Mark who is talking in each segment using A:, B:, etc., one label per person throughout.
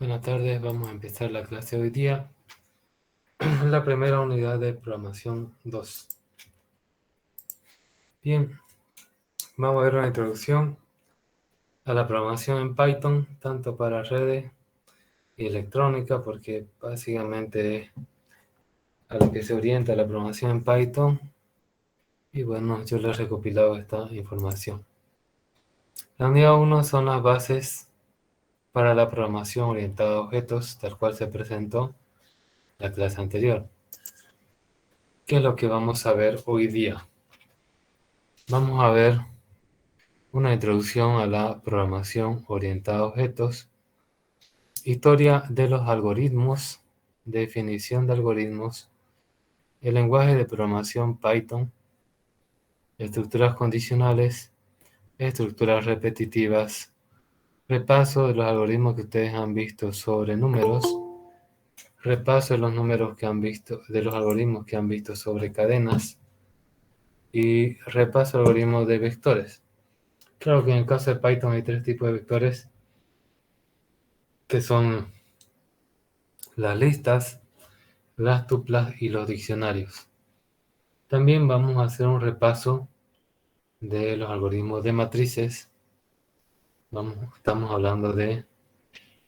A: Buenas tardes, vamos a empezar la clase hoy día. La primera unidad de programación 2. Bien, vamos a ver una introducción a la programación en Python, tanto para redes y electrónica, porque básicamente es a lo que se orienta la programación en Python. Y bueno, yo les he recopilado esta información. La unidad 1 son las bases para la programación orientada a objetos, tal cual se presentó en la clase anterior. ¿Qué es lo que vamos a ver hoy día? Vamos a ver una introducción a la programación orientada a objetos, historia de los algoritmos, definición de algoritmos, el lenguaje de programación Python, estructuras condicionales, estructuras repetitivas, repaso de los algoritmos que ustedes han visto sobre números, repaso de los números que han visto, de los algoritmos que han visto sobre cadenas y repaso de algoritmos de vectores. Claro que en el caso de Python hay tres tipos de vectores que son las listas, las tuplas y los diccionarios. También vamos a hacer un repaso de los algoritmos de matrices. Estamos hablando de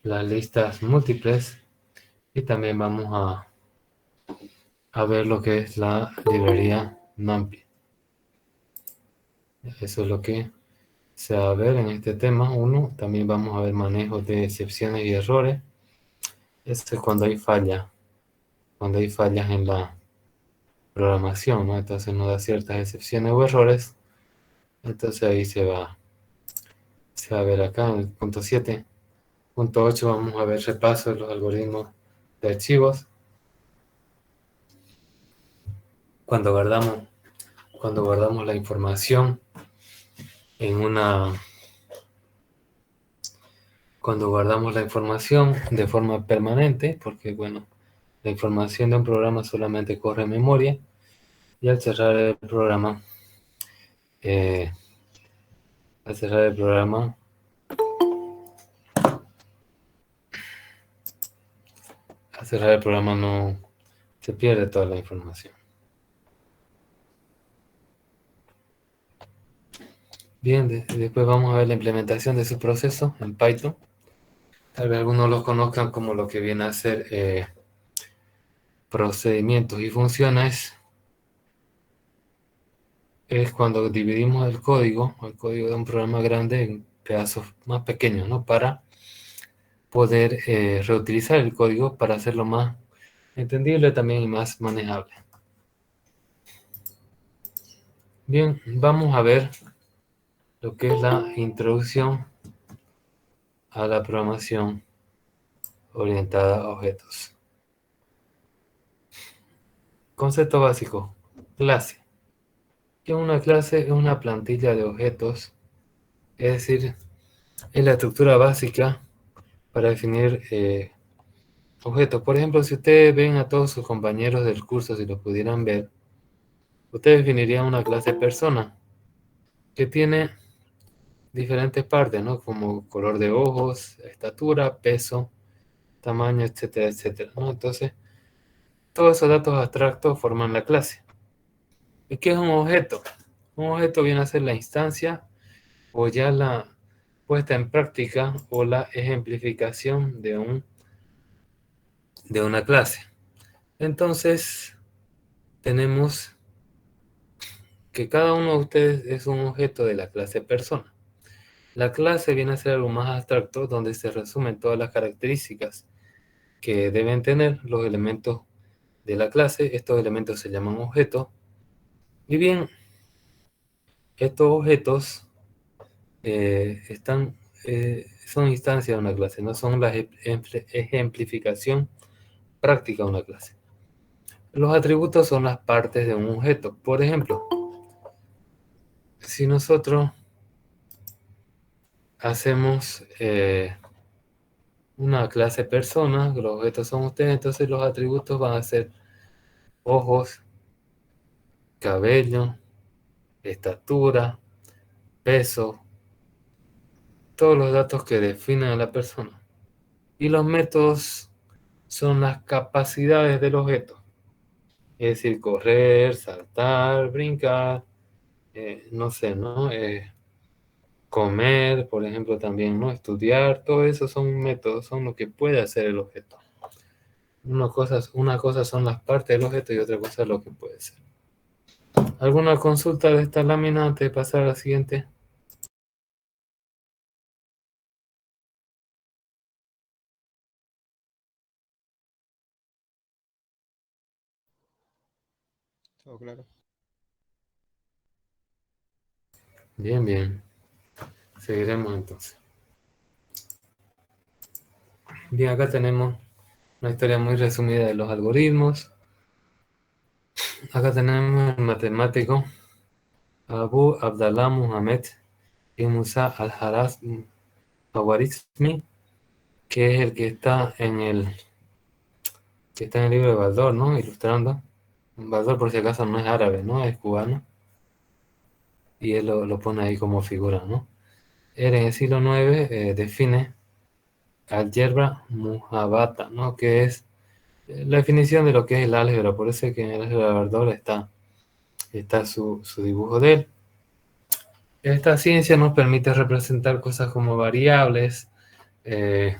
A: las listas múltiples y también vamos a ver lo que es la librería NumPy. Eso es lo que se va a ver en este tema 1. También vamos a ver manejo de excepciones y errores. Esto es cuando hay fallas en la programación, ¿no? Entonces nos da ciertas excepciones o errores. Entonces ahí se va a ver acá en el punto 7. Punto 8 vamos a ver repaso de los algoritmos de archivos. Cuando guardamos la información en cuando guardamos la información de forma permanente, porque bueno, la información de un programa solamente corre en memoria, y al cerrar el programa, eh, al cerrar el programa, no se pierde toda la información. Bien, después vamos a ver la implementación de su proceso en Python. Tal vez algunos los conozcan como lo que viene a ser procedimientos y funciones. Es cuando dividimos el código de un programa grande en pedazos más pequeños, ¿no? Para poder reutilizar el código para hacerlo más entendible también y más manejable. Bien, vamos a ver lo que es la introducción a la programación orientada a objetos. Concepto básico, clase. Que una clase es una plantilla de objetos, es decir, es la estructura básica para definir objetos. Por ejemplo, si ustedes ven a todos sus compañeros del curso, si los pudieran ver, ustedes definirían una clase persona que tiene diferentes partes, ¿no? Como color de ojos, estatura, peso, tamaño, etcétera, etcétera, ¿no? Entonces, todos esos datos abstractos forman la clase. ¿Y qué es un objeto? Un objeto viene a ser la instancia o ya la puesta en práctica o la ejemplificación de una clase. Entonces, tenemos que cada uno de ustedes es un objeto de la clase persona. La clase viene a ser algo más abstracto donde se resumen todas las características que deben tener los elementos de la clase. Estos elementos se llaman objetos. Y bien, estos objetos son instancias de una clase, no son la ejemplificación práctica de una clase. Los atributos son las partes de un objeto. Por ejemplo, si nosotros hacemos una clase persona, los objetos son ustedes, entonces los atributos van a ser ojos, cabello, estatura, peso, todos los datos que definen a la persona. Y los métodos son las capacidades del objeto. Es decir, correr, saltar, brincar, no sé, ¿no? Comer, por ejemplo, también, ¿no? Estudiar, todo eso son métodos, son lo que puede hacer el objeto. Una cosa son las partes del objeto y otra cosa es lo que puede ser. ¿Alguna consulta de esta lámina antes de pasar a la siguiente?
B: Todo claro.
A: Bien, bien. Seguiremos entonces. Bien, acá tenemos una historia muy resumida de los algoritmos. Acá tenemos el matemático Abu Abdallah Muhammad y Musa al-Khwarizmi, que es el que está en el libro de Baldor, ¿no? Ilustrando. Baldor, por si acaso, no es árabe, ¿no? Es cubano. Y él lo pone ahí como figura, ¿no? Él en el siglo IX define álgebra muhabata, ¿no? Que es la definición de lo que es el álgebra. Por eso es que en el álgebra de Baldor está su dibujo de él. Esta ciencia nos permite representar cosas como variables, eh,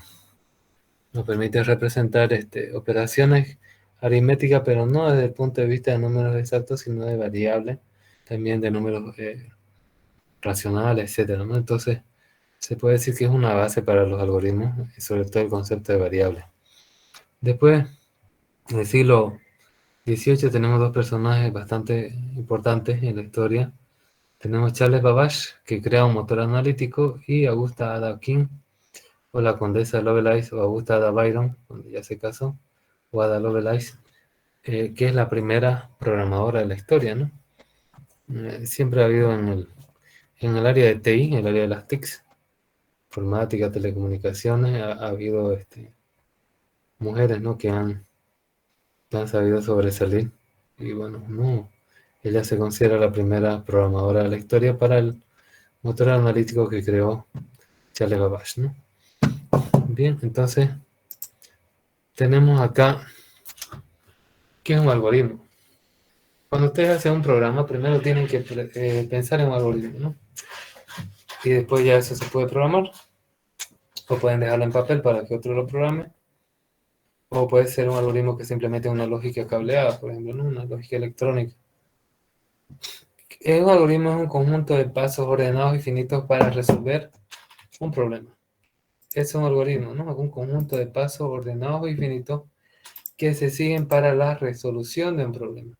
A: nos permite representar operaciones aritméticas, pero no desde el punto de vista de números exactos, sino de variables, también de números racionales, etcétera, ¿no? Entonces, se puede decir que es una base para los algoritmos, y sobre todo el concepto de variable. Después, en el siglo XVIII tenemos dos personajes bastante importantes en la historia. Tenemos Charles Babbage, que crea un motor analítico, y Augusta Ada King, o la condesa Lovelace, o Augusta Ada Byron, cuando ya se casó, o Ada Lovelace, que es la primera programadora de la historia, ¿no? Siempre ha habido en el área de TI, en el área de las TICs, informática, telecomunicaciones, ha habido mujeres, ¿no? que han sabido sobresalir. Y bueno, no, ella se considera la primera programadora de la historia para el motor analítico que creó Charles Babbage, ¿no? Bien, entonces tenemos acá, ¿qué es un algoritmo? Cuando ustedes hacen un programa, primero tienen que pensar en un algoritmo, ¿no? Y después ya eso se puede programar, o pueden dejarlo en papel para que otro lo programe, o puede ser un algoritmo que simplemente es una lógica cableada, por ejemplo, ¿no? Una lógica electrónica. Un algoritmo es un conjunto de pasos ordenados y finitos para resolver un problema. Es un algoritmo, ¿no? Un conjunto de pasos ordenados y finitos que se siguen para la resolución de un problema.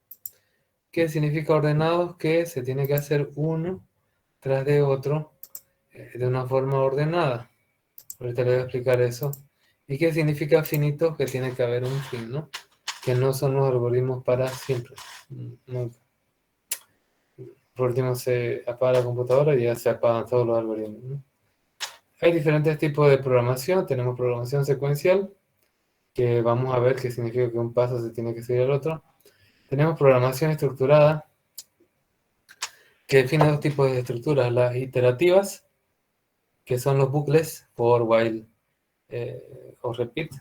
A: ¿Qué significa ordenados? Que se tiene que hacer uno tras de otro de una forma ordenada. Ahorita le voy a explicar eso. ¿Y qué significa finito? Que tiene que haber un fin, ¿no? Que no son los algoritmos para siempre. Nunca. Por último se apaga la computadora y ya se apagan todos los algoritmos, ¿no? Hay diferentes tipos de programación. Tenemos programación secuencial, que vamos a ver qué significa que un paso se tiene que seguir al otro. Tenemos programación estructurada, que define dos tipos de estructuras. Las iterativas, que son los bucles, for, while o repeat.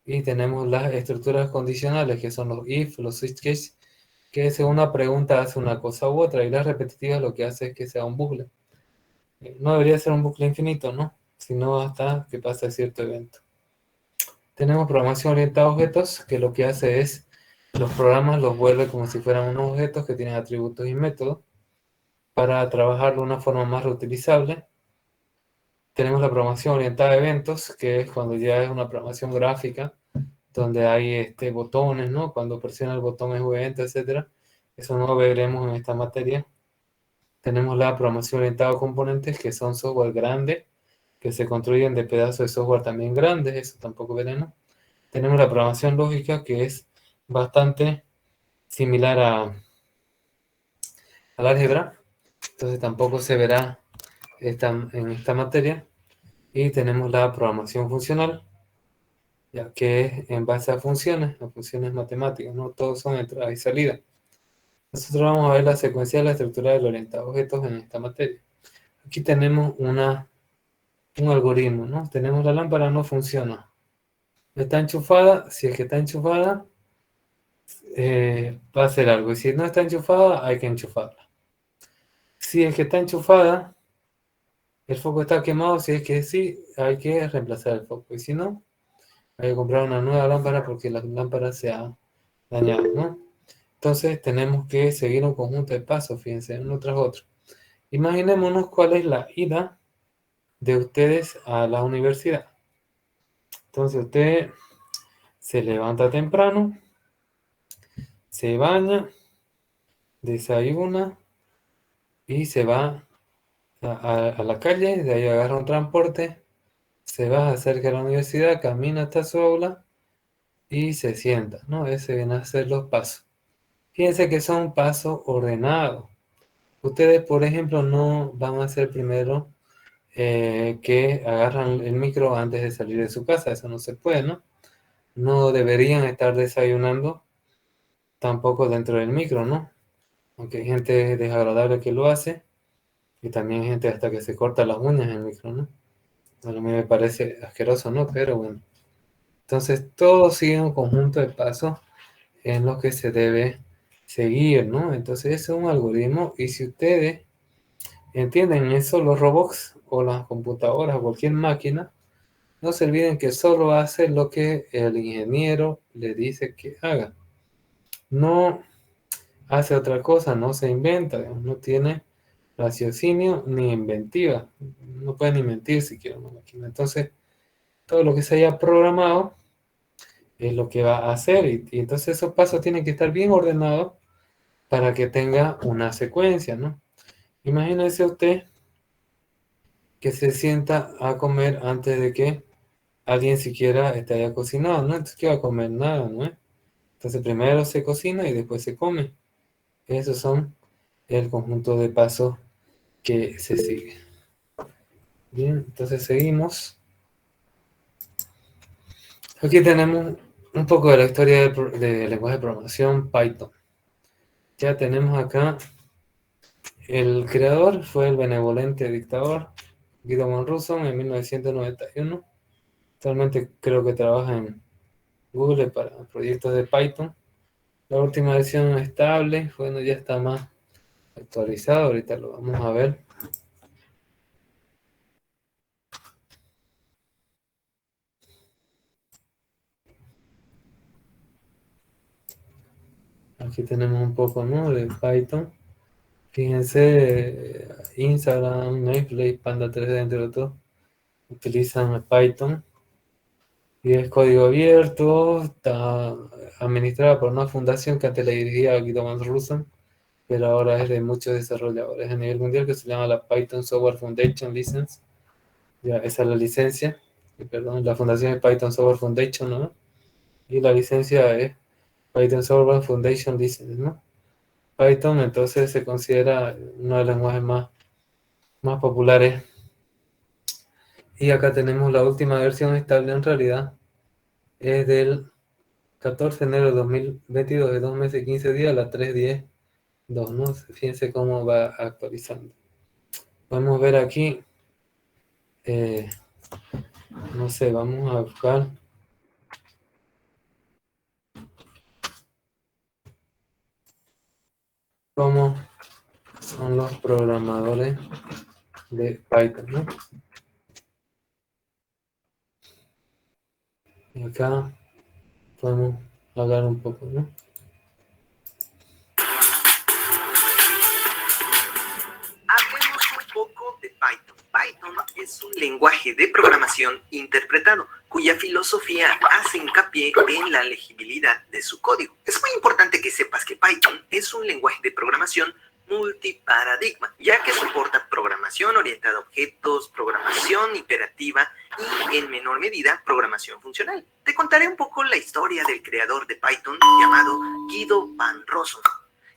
A: Y tenemos las estructuras condicionales, que son los if, los switch case, que según una pregunta hace una cosa u otra. Y las repetitivas lo que hace es que sea un bucle. No debería ser un bucle infinito, ¿no? Sino hasta que pase cierto evento. Tenemos programación orientada a objetos, que lo que hace es, los programas los vuelve como si fueran unos objetos que tienen atributos y métodos, para trabajar de una forma más reutilizable. Tenemos la programación orientada a eventos, que es cuando ya es una programación gráfica, donde hay botones, ¿no? Cuando presiona el botón es un evento, etc. Eso no lo veremos en esta materia. Tenemos la programación orientada a componentes, que son software grande, que se construyen de pedazos de software también grandes, eso tampoco veremos. Tenemos la programación lógica, que es bastante similar al álgebra, entonces tampoco se verá en esta materia. Y tenemos la programación funcional, ya que es en base a funciones matemáticas, no todos son entrada y salida. Nosotros vamos a ver la secuencial, la estructura del orientado a objetos en esta materia. Aquí tenemos un algoritmo, ¿no? Tenemos la lámpara, no funciona. Está enchufada, si es que está enchufada, va a hacer algo. Y si no está enchufada, hay que enchufarla. Si es que está enchufada, el foco está quemado. Si es que sí, hay que reemplazar el foco. Y si no, hay que comprar una nueva lámpara porque la lámpara se ha dañado, ¿no? Entonces tenemos que seguir un conjunto de pasos, fíjense, uno tras otro. Imaginémonos cuál es la ida de ustedes a la universidad. Entonces usted se levanta temprano, se baña, desayuna y se va a la calle, de ahí agarra un transporte, se va acerca a la universidad, camina hasta su aula y se sienta, ¿no? Ese vienen a ser los pasos. Fíjense que son pasos ordenados. Ustedes, por ejemplo, no van a ser primero que agarran el micro antes de salir de su casa, eso no se puede, ¿no? No deberían estar desayunando tampoco dentro del micro, ¿no? Aunque hay gente desagradable que lo hace, y también hay gente hasta que se corta las uñas en el micro, ¿no? Bueno, a mí me parece asqueroso, ¿no? Pero bueno. Entonces, todo sigue un conjunto de pasos en los que se debe seguir, ¿no? Entonces, es un algoritmo, y si ustedes entienden eso, los robots o las computadoras o cualquier máquina, no se olviden que solo hace lo que el ingeniero le dice que haga. No hace otra cosa, no se inventa, digamos, no tiene raciocinio ni inventiva. No puede ni mentir siquiera una máquina. Entonces, todo lo que se haya programado es lo que va a hacer. Y entonces esos pasos tienen que estar bien ordenados para que tenga una secuencia, ¿no? Imagínese usted que se sienta a comer antes de que alguien siquiera esté haya cocinado, ¿no? Entonces, ¿qué va a comer? Nada, ¿no? Entonces, primero se cocina y después se come. Esos son el conjunto de pasos que se sigue. Bien, entonces seguimos. Aquí tenemos un poco de la historia del lenguaje de programación Python. Ya tenemos acá, el creador fue el benevolente dictador Guido von Rousseau en 1991. Actualmente creo que trabaja en Google para proyectos de Python. La última versión estable, bueno, ya está más actualizado, ahorita lo vamos a ver. Aquí tenemos un poco, ¿no?, de Python. Fíjense, Instagram, Netflix, Panda 3D, entre otros, utilizan Python. Y es código abierto, está administrada por una fundación que antes le dirigía a Guido van Rossum, pero ahora es de muchos desarrolladores a nivel mundial, que se llama la Python Software Foundation License. Ya, esa es la licencia, perdón, la fundación es Python Software Foundation, ¿no? Y la licencia es Python Software Foundation License, ¿no? Python entonces se considera uno de los lenguajes más populares. Y acá tenemos la última versión estable, en realidad es del 14 de enero de 2022, de 2 meses y 15 días, a la 3.10.2, ¿no? Fíjense cómo va actualizando. Podemos ver aquí, eh, no sé, vamos a buscar cómo son los programadores de Python, ¿no? Y acá podemos hablar un poco, ¿no?
B: Hablemos un poco de Python. Python es un lenguaje de programación interpretado, cuya filosofía hace hincapié en la legibilidad de su código. Es muy importante que sepas que Python es un lenguaje de programación multiparadigma, ya que soporta programación orientada a objetos, programación iterativa y, en menor medida, programación funcional. Te contaré un poco la historia del creador de Python, llamado Guido van Rossum.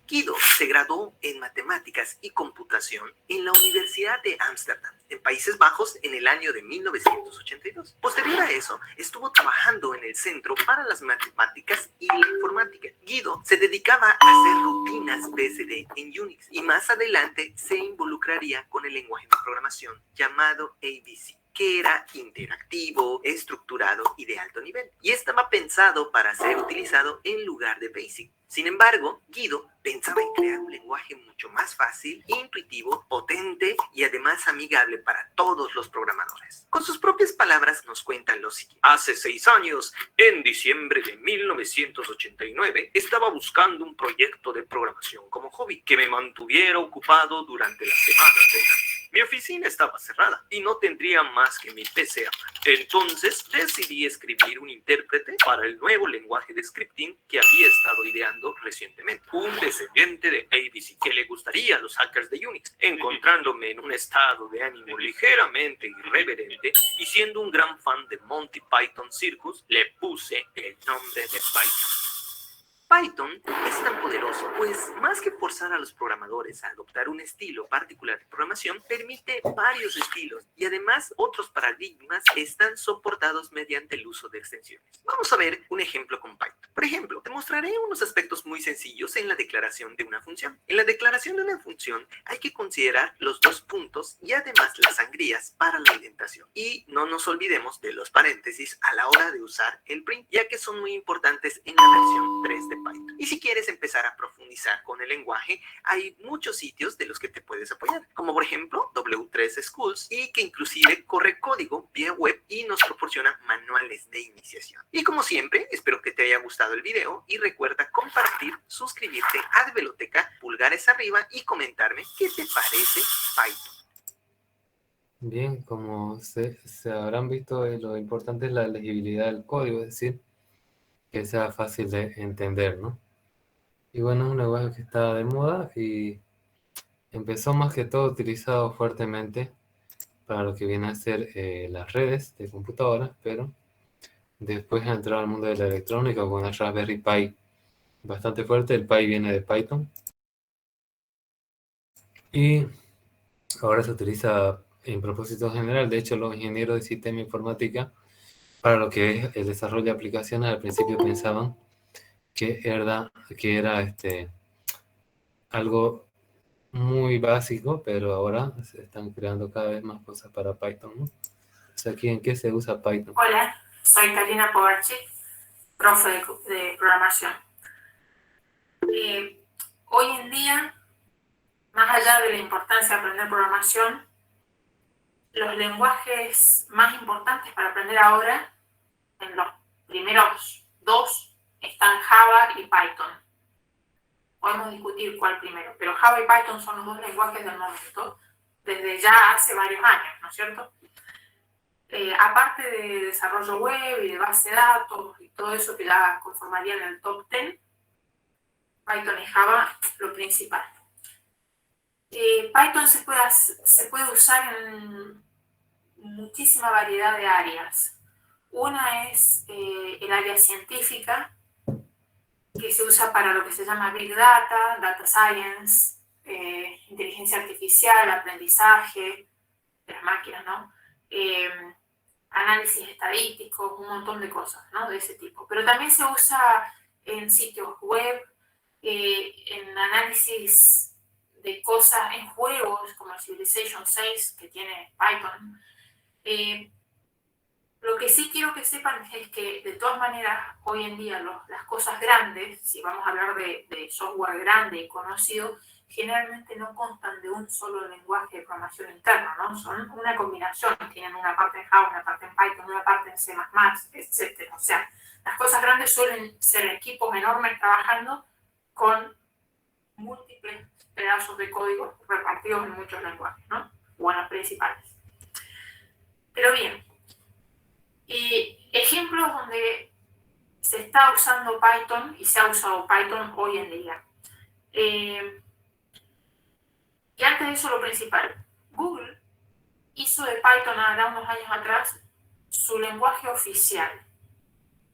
B: Guido se graduó en matemáticas y computación en la Universidad de Ámsterdam, en Países Bajos, en el año de 1982. Posterior a eso, estuvo trabajando en el Centro para las Matemáticas y la Informática. Guido se dedicaba a hacer rutinas BSD en Unix y más adelante se involucraría con el lenguaje de programación llamado ABC. que era interactivo, estructurado y de alto nivel, y estaba pensado para ser utilizado en lugar de BASIC. Sin embargo, Guido pensaba en crear un lenguaje mucho más fácil, intuitivo, potente y además amigable para todos los programadores. Con sus propias palabras nos cuentan lo siguiente. Hace 6 años, en diciembre de 1989, estaba buscando un proyecto de programación como hobby que me mantuviera ocupado durante las semanas de verano. Mi oficina estaba cerrada y no tendría más que mi PC a mano. Entonces decidí escribir un intérprete para el nuevo lenguaje de scripting que había estado ideando recientemente. Un descendiente de ABC que le gustaría a los hackers de Unix. Encontrándome en un estado de ánimo ligeramente irreverente y siendo un gran fan de Monty Python Circus, le puse el nombre de Python. Python es tan poderoso, pues más que forzar a los programadores a adoptar un estilo particular de programación, permite varios estilos y además otros paradigmas están soportados mediante el uso de extensiones. Vamos a ver un ejemplo con Python. Por ejemplo, te mostraré unos aspectos muy sencillos en la declaración de una función. En la declaración de una función hay que considerar los 2 puntos y además las sangrías para la indentación. Y no nos olvidemos de los paréntesis a la hora de usar el print, ya que son muy importantes en la versión 3 de Python. Y si quieres empezar a profundizar con el lenguaje, hay muchos sitios de los que te puedes apoyar, como por ejemplo W3 Schools, y que inclusive corre código vía web y nos proporciona manuales de iniciación. Y como siempre, espero que te haya gustado el video y recuerda compartir, suscribirte a Develoteca, pulgares arriba y comentarme qué te parece Python.
A: Bien, como se habrán visto, lo importante es la legibilidad del código, es decir, que sea fácil de entender, ¿no? Y bueno, es un lenguaje que está de moda y empezó más que todo utilizado fuertemente para lo que viene a ser las redes de computadoras, pero después ha entrado al mundo de la electrónica con el Raspberry Pi bastante fuerte. El Pi viene de Python y ahora se utiliza en propósito general. De hecho, los ingenieros de sistema informática, para lo que es el desarrollo de aplicaciones, al principio pensaban que era algo muy básico, pero ahora se están creando cada vez más cosas para Python, ¿no? O sea, ¿aquí en qué se usa Python?
C: Hola, soy Karina Pogarchi, profe de programación. Hoy en día, más allá de la importancia de aprender programación, los lenguajes más importantes para aprender ahora, en los primeros 2, están Java y Python. Podemos discutir cuál primero, pero Java y Python son los 2 lenguajes del momento, desde ya hace varios años, ¿no es cierto? Aparte de desarrollo web y de base de datos y todo eso que ya conformaría en el top 10, Python y Java lo principal. Python se puede usar en muchísima variedad de áreas. Una es el área científica, que se usa para lo que se llama Big Data, Data Science, inteligencia artificial, aprendizaje de las máquinas, ¿no? Análisis estadístico, un montón de cosas, ¿no? De ese tipo. Pero también se usa en sitios web, en análisis de cosas, en juegos como el Civilization 6 que tiene Python. Lo que sí quiero que sepan es que de todas maneras hoy en día las cosas grandes, si vamos a hablar de software grande y conocido, generalmente no constan de un solo lenguaje de programación interno, ¿no? Son una combinación, tienen una parte en Java, una parte en Python, una parte en C++, etc. O sea, las cosas grandes suelen ser equipos enormes trabajando con múltiples pedazos de código repartidos en muchos lenguajes, ¿no? O en los principales. Pero bien, y ejemplos donde se está usando Python y se ha usado Python hoy en día. Y antes de eso, lo principal, Google hizo de Python ahora unos años atrás su lenguaje oficial.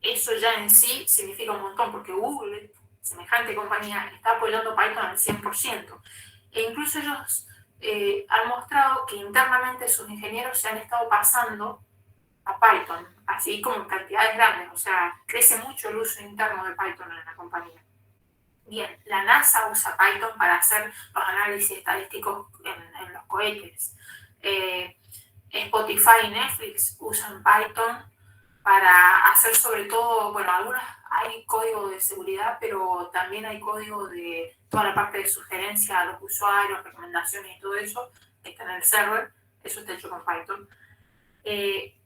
C: Eso ya en sí significa un montón, porque Google, semejante compañía, está apoyando Python al 100%. E incluso ellos han mostrado que internamente sus ingenieros se han estado pasando a Python, así como en cantidades grandes. O sea, crece mucho el uso interno de Python en la compañía. Bien, la NASA usa Python para hacer los análisis estadísticos en los cohetes. Spotify y Netflix usan Python para hacer sobre todo, bueno, hay código de seguridad, pero también hay código de toda la parte de sugerencia a los usuarios, recomendaciones y todo eso, está en el server, eso está hecho con Python.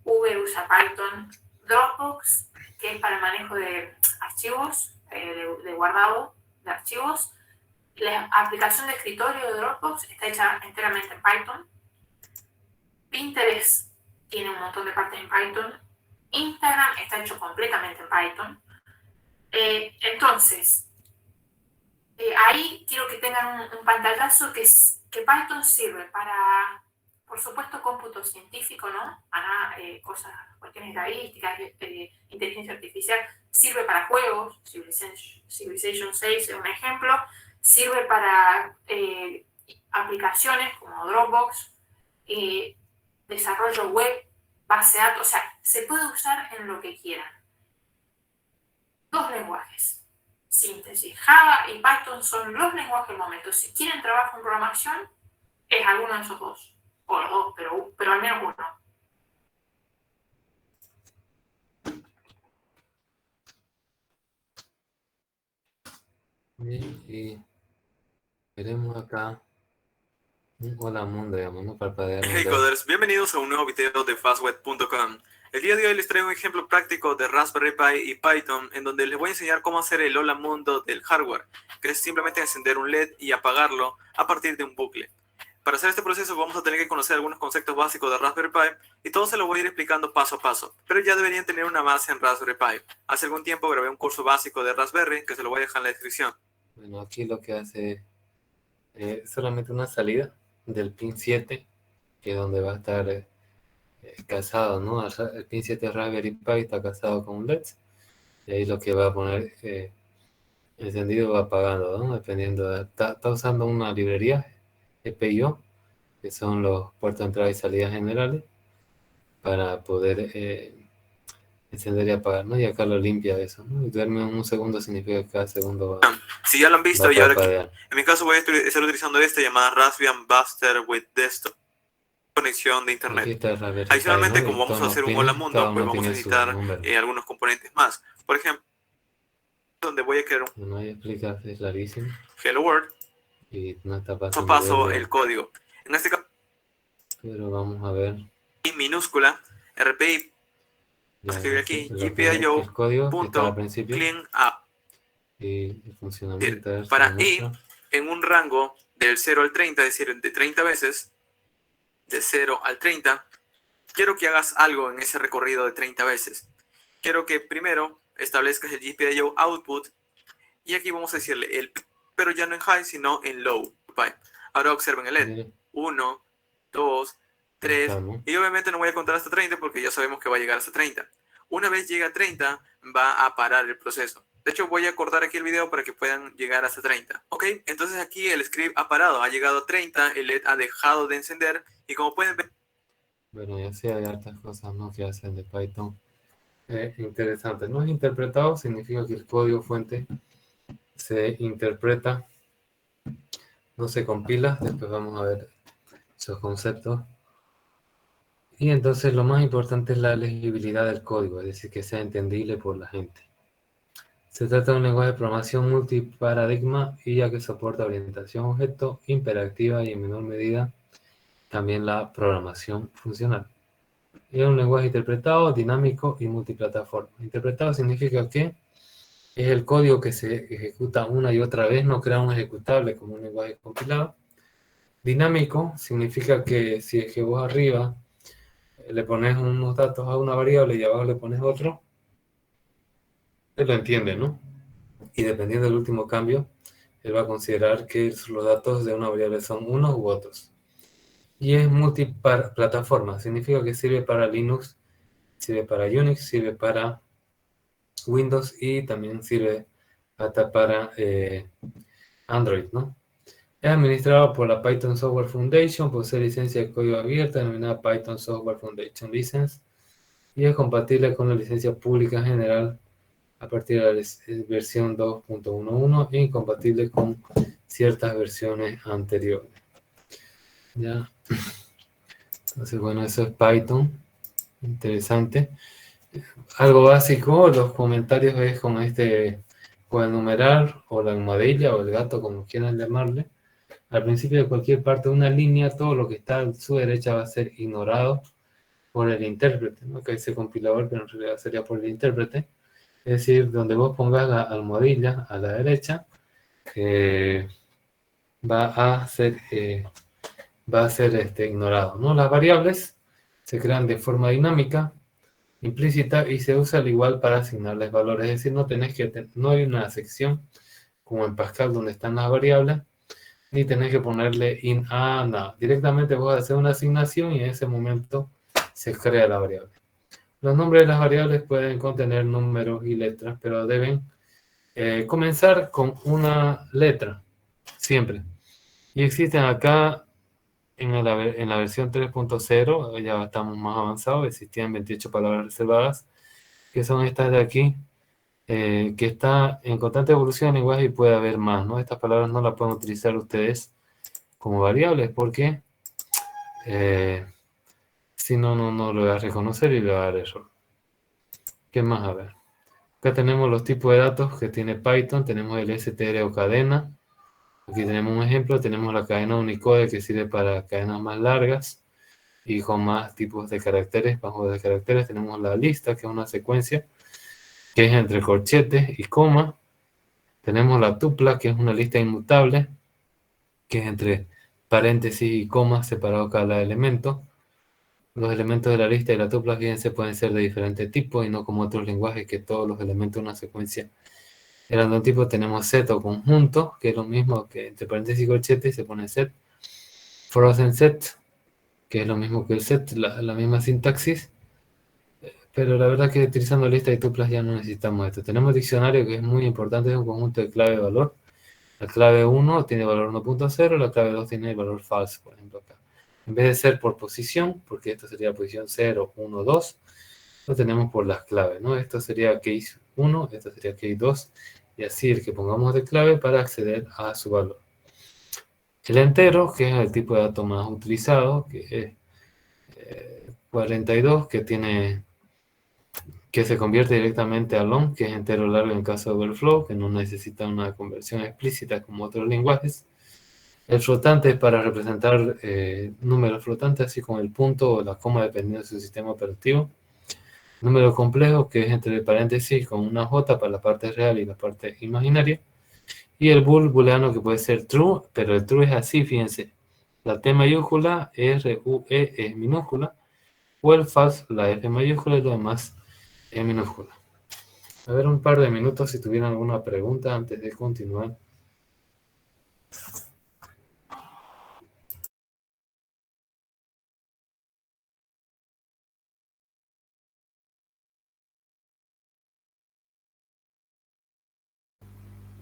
C: Uber usa Python, Dropbox, que es para el manejo de archivos, de guardado de archivos. La aplicación de escritorio de Dropbox está hecha enteramente en Python. Pinterest tiene un montón de partes en Python. Instagram está hecho completamente en Python. Entonces, ahí quiero que tengan un pantallazo que Python sirve para, por supuesto, cómputo científico, ¿no? Para cuestiones estadísticas, inteligencia artificial. Sirve para juegos, Civilization 6 es un ejemplo. Sirve para aplicaciones como Dropbox, desarrollo web, base de datos, o sea, se puede usar en lo que quieran. 2 lenguajes, síntesis. Java y Python son los lenguajes del momento. Si quieren trabajo en programación, es alguno de esos 2. O los 2, pero al menos uno.
A: Y veremos acá un hola mundo, digamos, ¿no? Parpadear.
B: Hey coders, bienvenidos a un nuevo video de fastweb.com. El día de hoy les traigo un ejemplo práctico de Raspberry Pi y Python, en donde les voy a enseñar cómo hacer el hola mundo del hardware, que es simplemente encender un LED y apagarlo a partir de un bucle. Para hacer este proceso vamos a tener que conocer algunos conceptos básicos de Raspberry Pi y todo se lo voy a ir explicando paso a paso, pero ya deberían tener una base en Raspberry Pi. Hace algún tiempo grabé un curso básico de Raspberry que se lo voy a dejar en la descripción.
A: Bueno, aquí lo que hace es solamente una salida del pin 7, que es donde va a estar casado, ¿no? El pin 7 de Raspberry Pi está casado con un LED, y ahí lo que va a poner encendido va apagando, ¿no? Dependiendo, está usando una librería EPIO, que son los puertos de entrada y salida generales, para poder encender y apagar, ¿no? Y acá lo limpia eso, ¿no? Y duerme un segundo significa que cada segundo va.
B: Si ya lo han visto, y ahora que en mi caso voy a estar utilizando esta llamada Raspbian Buster with Desktop, conexión de internet. Adicionalmente, ¿no? Como vamos a hacer un hola mundo, pues vamos a necesitar algunos componentes más. Por ejemplo, donde voy a crear un
A: no hay explica, es larguísimo.
B: Hello World.
A: Y no está
B: paso el código. En este caso,
A: pero vamos a ver.
B: Y minúscula, RPI, vamos a escribir aquí, gpio.cleanup.
A: Y el funcionamiento
B: para i en un rango del 0 al 30, es decir, de 30 veces, de 0 al 30, quiero que hagas algo en ese recorrido de 30 veces. Quiero que primero establezcas el GPIO output y aquí vamos a decirle el, pero ya no en high, sino en low. Ahora observen el LED. 1, 2, 3, y obviamente no voy a contar hasta 30 porque ya sabemos que va a llegar hasta 30. Una vez llega a 30, va a parar el proceso. De hecho, voy a cortar aquí el video para que puedan llegar hasta 30. Ok, entonces aquí el script ha parado, ha llegado a 30, el LED ha dejado de encender y como pueden ver...
A: Bueno, ya sí hay hartas cosas, ¿no?, que hacen de Python. Interesante. No es interpretado, significa que el código fuente se interpreta, no se compila. Después vamos a ver esos conceptos. Y entonces lo más importante es la legibilidad del código, es decir, que sea entendible por la gente. Se trata de un lenguaje de programación multiparadigma y ya que soporta orientación objeto, hiperactiva y en menor medida también la programación funcional. Es un lenguaje interpretado, dinámico y multiplataforma. Interpretado significa que es el código que se ejecuta una y otra vez, no crea un ejecutable como un lenguaje compilado. Dinámico significa que si es que vos arriba le pones unos datos a una variable y abajo le pones otro, él lo entiende, ¿no? Y dependiendo del último cambio, él va a considerar que los datos de una variable son unos u otros. Y es multiplataforma, significa que sirve para Linux, sirve para Unix, sirve para Windows y también sirve hasta para Android, ¿no? Es administrado por la Python Software Foundation, posee licencia de código abierta denominada Python Software Foundation License y es compatible con la licencia pública general a partir de la versión 2.11 e incompatible con ciertas versiones anteriores. ¿Ya? Entonces, bueno, eso es Python. Interesante. Algo básico, los comentarios es con con el numeral o la almohadilla o el gato, como quieran llamarle. Al principio de cualquier parte de una línea, todo lo que está a su derecha va a ser ignorado por el intérprete, ¿no? Que dice compilador, pero en realidad sería por el intérprete. Es decir, donde vos pongas la almohadilla a la derecha, va a ser, ignorado, ¿no? Las variables se crean de forma dinámica, implícita, y se usa al igual para asignarles valores. Es decir, no hay una sección como en Pascal donde están las variables, ni tenés que ponerle in a nada. Directamente vos haces una asignación y en ese momento se crea la variable. Los nombres de las variables pueden contener números y letras, pero deben comenzar con una letra, siempre. Y existen acá, en la versión 3.0, ya estamos más avanzados, existían 28 palabras reservadas, que son estas de aquí, que está en constante evolución el lenguaje y puede haber más, ¿no? Estas palabras no las pueden utilizar ustedes como variables porque si no, no lo va a reconocer y le va a dar error. ¿Qué más? A ver. Acá tenemos los tipos de datos que tiene Python. Tenemos el str o cadena. Aquí tenemos un ejemplo. Tenemos la cadena Unicode que sirve para cadenas más largas y con más tipos de caracteres. Bajo de caracteres tenemos la lista, que es una secuencia que es entre corchetes y coma. Tenemos la tupla, que es una lista inmutable, que es entre paréntesis y comas separado cada elemento. Los elementos de la lista y la tupla, fíjense, pueden ser de diferentes tipos y no como otros lenguajes que todos los elementos de una secuencia eran de un tipo. Tenemos set o conjunto, que es lo mismo que entre paréntesis y corchetes se pone set. Frozen set, que es lo mismo que el set, la misma sintaxis. Pero la verdad que utilizando lista y tuplas ya no necesitamos esto. Tenemos diccionario, que es muy importante, es un conjunto de clave y valor. La clave 1 tiene valor 1.0, la clave 2 tiene valor falso, por ejemplo acá. En vez de ser por posición, porque esto sería posición 0, 1, 2, lo tenemos por las claves, ¿no? Esto sería case 1, esto sería case 2, y así el que pongamos de clave para acceder a su valor. El entero, que es el tipo de dato más utilizado, que es 42, que se convierte directamente a long, que es entero largo en caso de overflow, que no necesita una conversión explícita como otros lenguajes. El flotante es para representar números flotantes, así como el punto o la coma, dependiendo de su sistema operativo. Número complejo, que es entre paréntesis con una J para la parte real y la parte imaginaria. Y el booleano, que puede ser true, pero el true es así, fíjense. La T mayúscula, R-U-E es minúscula, o el false, la F mayúscula y lo demás es minúscula. A ver, un par de minutos si tuvieran alguna pregunta antes de continuar.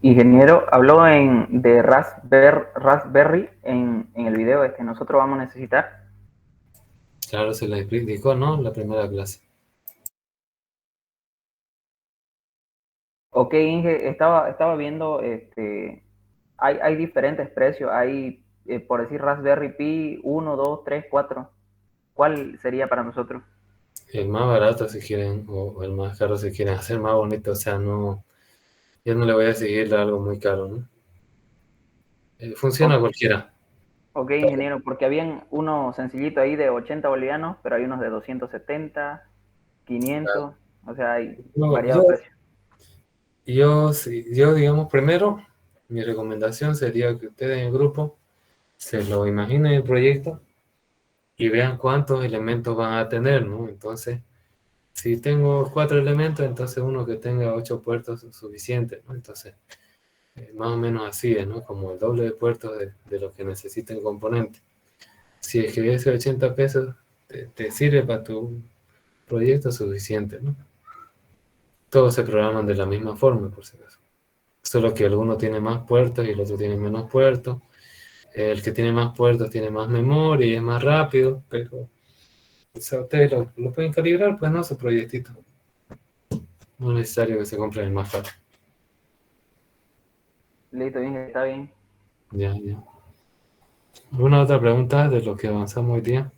D: Ingeniero, habló de Raspberry en el video que nosotros vamos a necesitar.
A: Claro, se les explicó, ¿no? La primera clase.
D: Ok, Inge, estaba viendo, hay diferentes precios. Hay, por decir, Raspberry Pi 1, 2, 3, 4. ¿Cuál sería para nosotros?
A: El más barato si quieren, o el más caro si quieren hacer más bonito, o sea, no, yo no le voy a seguir algo muy caro, ¿no? Funciona
D: Ok,
A: cualquiera.
D: ok, ingeniero, porque habían uno sencillito ahí de 80 bolivianos, pero hay unos de 270, 500, o sea, hay
A: No,
D: variados precios.
A: digamos, primero, mi recomendación sería que ustedes en el grupo se lo imaginen el proyecto y vean cuántos elementos van a tener, ¿no? Entonces, si tengo 4 elementos, entonces uno que tenga 8 puertos es suficiente, ¿no? Entonces, más o menos así es, ¿no? Como el doble de puertos de lo que necesita el componente. Si es que ese 80 pesos te sirve para tu proyecto, suficiente, ¿no? Todos se programan de la misma forma, por si acaso. Solo que alguno tiene más puertos y el otro tiene menos puertos. El que tiene más puertos tiene más memoria y es más rápido, pero o sea, ustedes lo pueden calibrar, pues no, su proyectito. No es necesario que se compren el más caro.
D: Listo, Inge, está bien.
A: Ya. ¿Alguna otra pregunta de lo que avanzamos hoy día?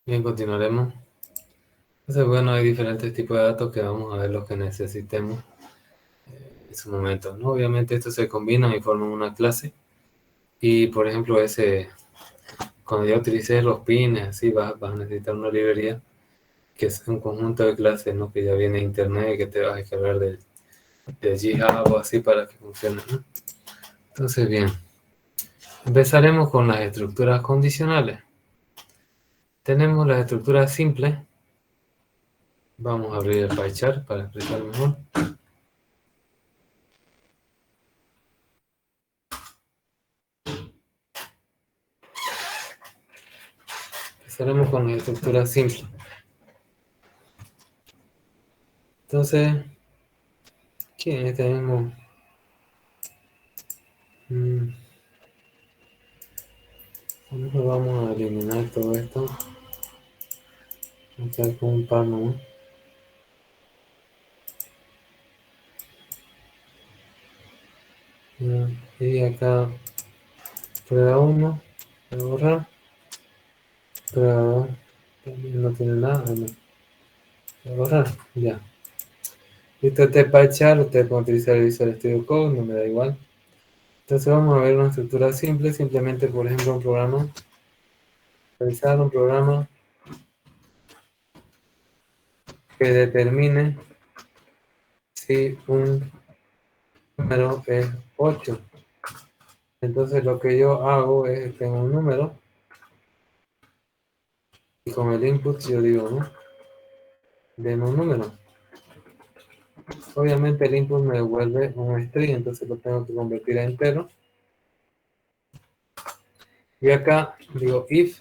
A: Bien, continuaremos. Entonces, bueno, hay diferentes tipos de datos que vamos a ver los que necesitemos en su momento, ¿no? Obviamente estos se combinan y forman una clase. Y, por ejemplo, cuando ya utilices los pines, así vas a necesitar una librería que es un conjunto de clases, ¿no? Que ya viene de internet, que te vas a descargar de GitHub o así para que funcione, ¿no? Entonces, bien, empezaremos con las estructuras condicionales. Tenemos las estructuras simples. Vamos a abrir el PyChart para explicar mejor. Empezaremos con las estructuras simples. Entonces, aquí en este mismo... mejor vamos a eliminar todo esto. Vamos a hacer con un par nomás. Y acá, prueba 1, voy a borrar. Prueba 2, también no tiene nada, no. Voy a borrar, ya. Listo, este PyChart, ustedes pueden utilizar el Visual Studio Code, no me da igual. Entonces vamos a ver una estructura simple, simplemente por ejemplo un programa, realizar un programa que determine si un número es 8. Entonces lo que yo hago es, tengo un número, y con el input yo digo, ¿no? Deme un número. Obviamente el input me devuelve un string, entonces lo tengo que convertir a entero. Y acá digo if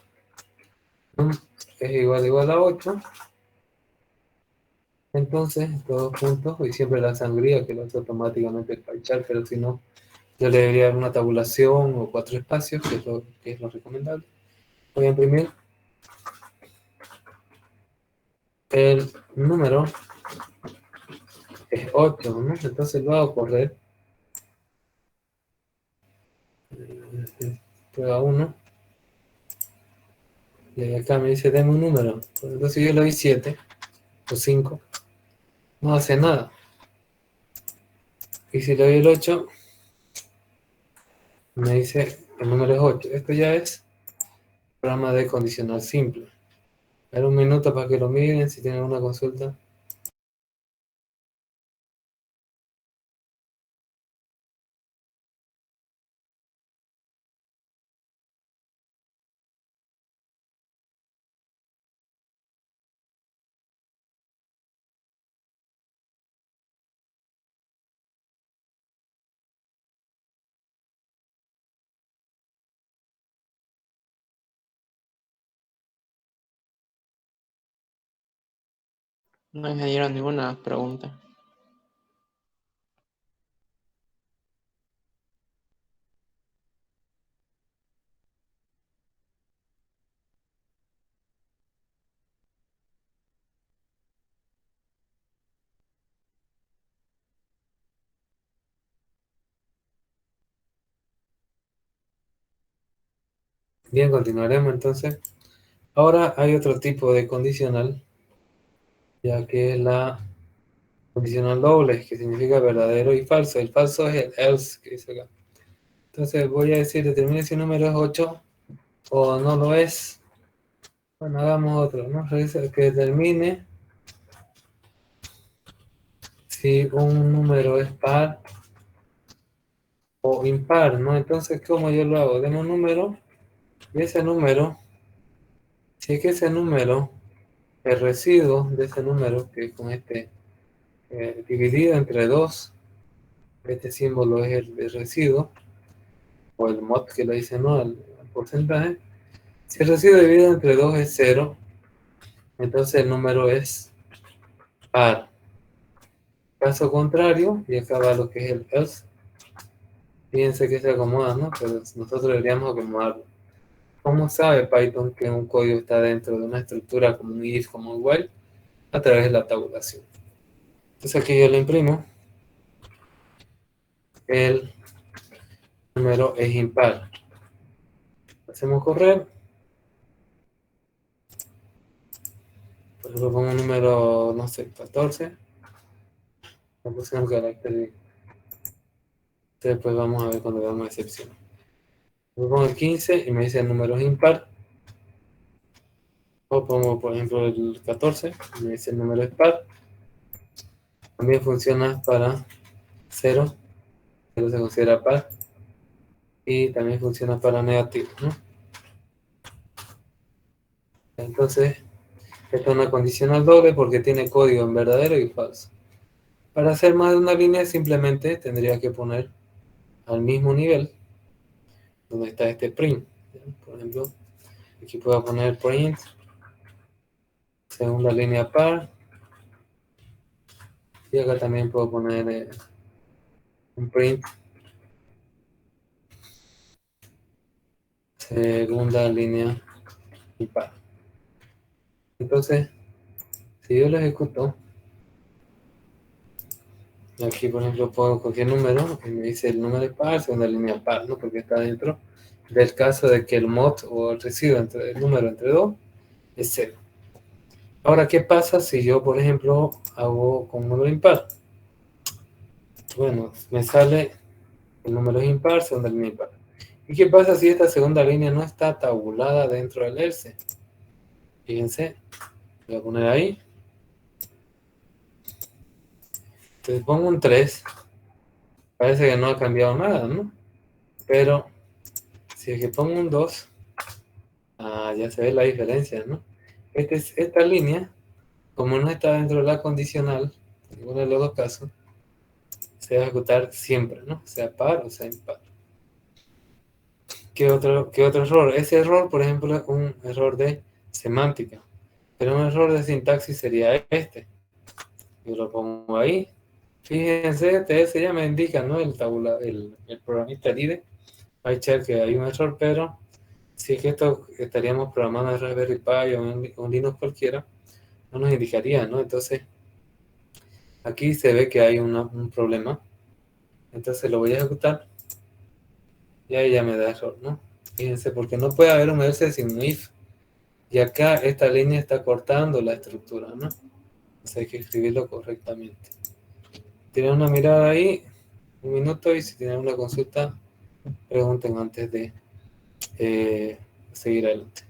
A: num es igual a 8. Entonces, todos juntos, y siempre la sangría que lo hace automáticamente el PyChart, pero si no, yo le debería dar una tabulación o 4 espacios, que es lo recomendable. Voy a imprimir el número, es 8, ¿no? Entonces lo hago correr. Prueba 1. Y acá me dice, deme un número. Entonces yo le doy 7 o 5. No hace nada. Y si le doy el 8, me dice el número es 8. Esto ya es programa de condicional simple. Dar un minuto para que lo miren si tienen alguna consulta.
E: No me dieron ninguna pregunta.
A: Bien, continuaremos entonces. Ahora hay otro tipo de condicional, ya que es la condicional doble, que significa verdadero y falso. El falso es el else que dice acá. Entonces voy a decir, determine si un número es 8 o no lo es. Bueno, hagamos otro, ¿no? Revisa que determine si un número es par o impar, ¿no? Entonces, ¿cómo yo lo hago? Deme un número y ese número, si es que ese número, el residuo de ese número, que es con este dividido entre 2, este símbolo es el residuo, o el mod que le dice, ¿no? El porcentaje. Si el residuo dividido entre 2 es 0, entonces el número es par. Caso contrario, y acá va lo que es el else. Fíjense que se acomoda, ¿no? Pero nosotros deberíamos acomodarlo. ¿Cómo sabe Python que un código está dentro de una estructura como un if, como un while? A través de la tabulación. Entonces aquí yo le imprimo. El número es impar. Hacemos correr. Por ejemplo, pongo un número, no sé, 14. Le puse un carácter. Después vamos a ver cuando veamos excepción. Le pongo el 15 y me dice el número es impar. O pongo, por ejemplo, el 14 y me dice el número es par. También funciona para 0. 0 se considera par. Y también funciona para negativo, ¿no? Entonces, esta es una condicional doble porque tiene código en verdadero y falso. Para hacer más de una línea, simplemente tendría que poner al mismo nivel donde está este print. Por ejemplo, aquí puedo poner print, segunda línea par, y acá también puedo poner un print, segunda línea impar. Entonces, si yo lo ejecuto, aquí por ejemplo pongo cualquier número y me dice el número es par, segunda línea par, ¿no? Porque está dentro del caso de que el mod o el residuo entre el número entre 2 es 0. Ahora, ¿qué pasa si yo, por ejemplo, hago con un número impar? Bueno, me sale el número es impar, segunda línea impar. ¿Y qué pasa si esta segunda línea no está tabulada dentro del else? Fíjense, voy a poner ahí. Entonces pongo un 3. Parece que no ha cambiado nada, ¿no? Pero si es que pongo un 2, ya se ve la diferencia, ¿no? Esta línea, como no está dentro de la condicional, en ninguno de los dos casos, se va a ejecutar siempre, ¿no? Sea par o sea impar. ¿Qué otro error? Ese error, por ejemplo, es un error de semántica. Pero un error de sintaxis sería este. Yo lo pongo ahí. Fíjense, TS ya me indica, ¿no? El programista líder va a echar que hay un error, pero si es que esto estaríamos programando en Raspberry Pi o un Linux cualquiera, no nos indicaría, ¿no? Entonces, aquí se ve que hay un problema. Entonces lo voy a ejecutar y ahí ya me da error, ¿no? Fíjense, porque no puede haber un else sin un if. Y acá esta línea está cortando la estructura, ¿no? Entonces hay que escribirlo correctamente. Tienen una mirada ahí, un minuto, y si tienen una consulta, pregunten antes de seguir adelante.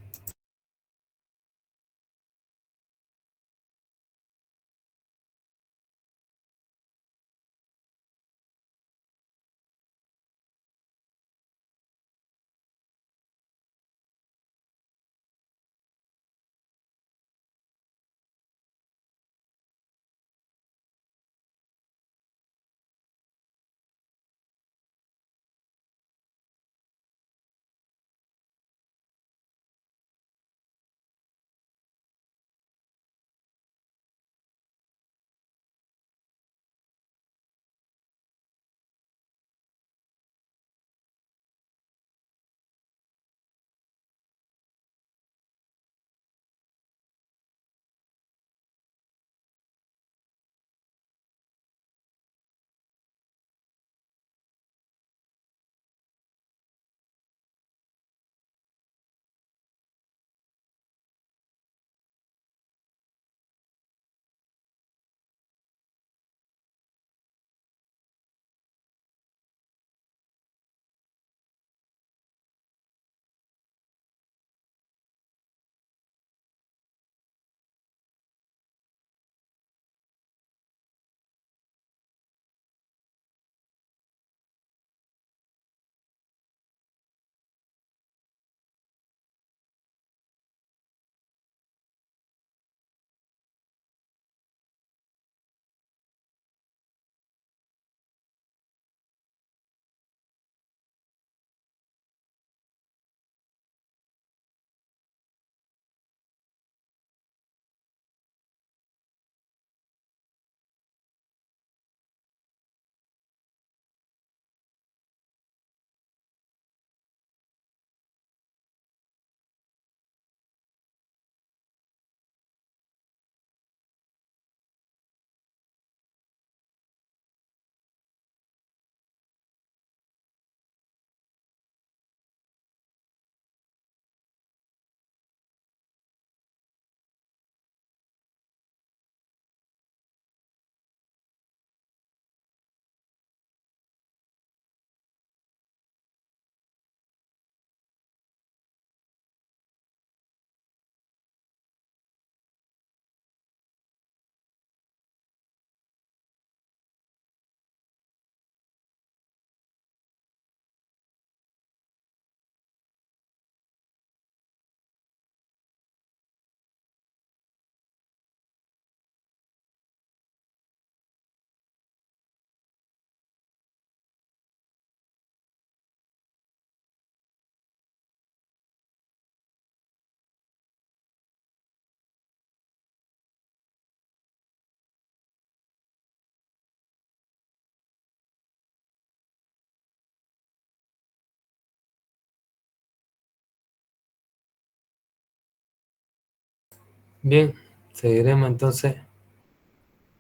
A: Bien, seguiremos entonces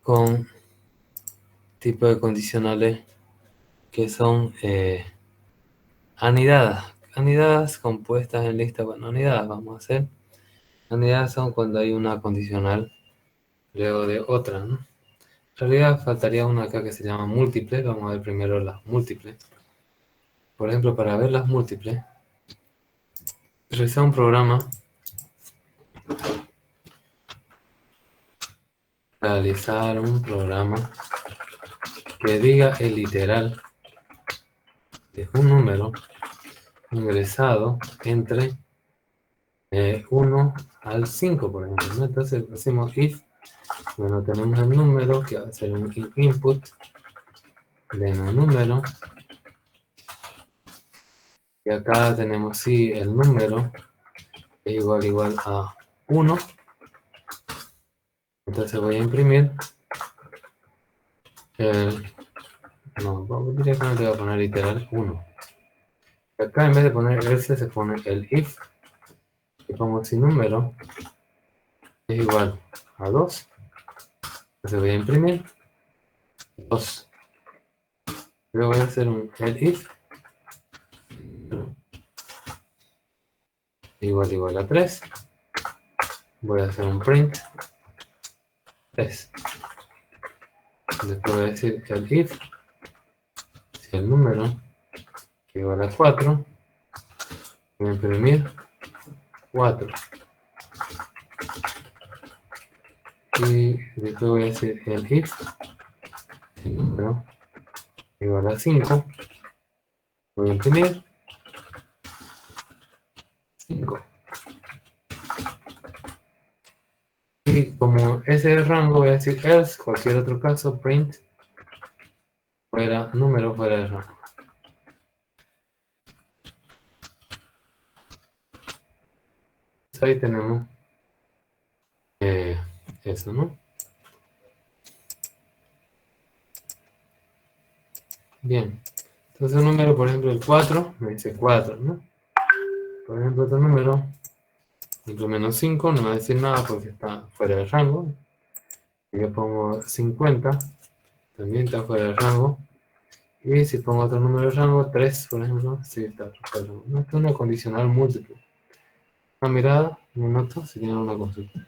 A: con tipo de condicionales que son anidadas. Anidadas compuestas en lista. Bueno, anidadas vamos a hacer. Anidadas son cuando hay una condicional luego de otra, ¿no? En realidad faltaría una acá que se llama múltiple. Vamos a ver primero las múltiples. Por ejemplo, para ver las múltiples, realizar un programa. Realizar un programa que diga el literal de un número ingresado entre 1 al 5, por ejemplo, ¿no? Entonces hacemos if, bueno, tenemos el número que va a ser un input de un número, y acá tenemos si el número es igual a 1, entonces voy a imprimir no, directamente voy a poner literal 1. Acá en vez de poner else se pone el if, y pongo si número es igual a 2, entonces voy a imprimir 2. Luego voy a hacer un el if igual a 3. Voy a hacer un print 3. Después voy a decir que el if, si el número que igual a 4, voy a imprimir 4. Y después voy a decir el if, si el número igual a 5, voy a imprimir 5. Y como ese es el rango, voy a decir else, cualquier otro caso, print fuera, número fuera de rango. Entonces ahí tenemos eso, ¿no? Bien. Entonces un número, por ejemplo, el 4, me dice 4, ¿no? Por ejemplo, otro número, ejemplo, menos 5, no me va a decir nada porque está fuera del rango. Si yo pongo 50, también está fuera del rango. Y si pongo otro número de rango, 3, por ejemplo, sí está fuera del rango. Esto es una condicional múltiple. Una mirada, un noto, si tienen una consulta.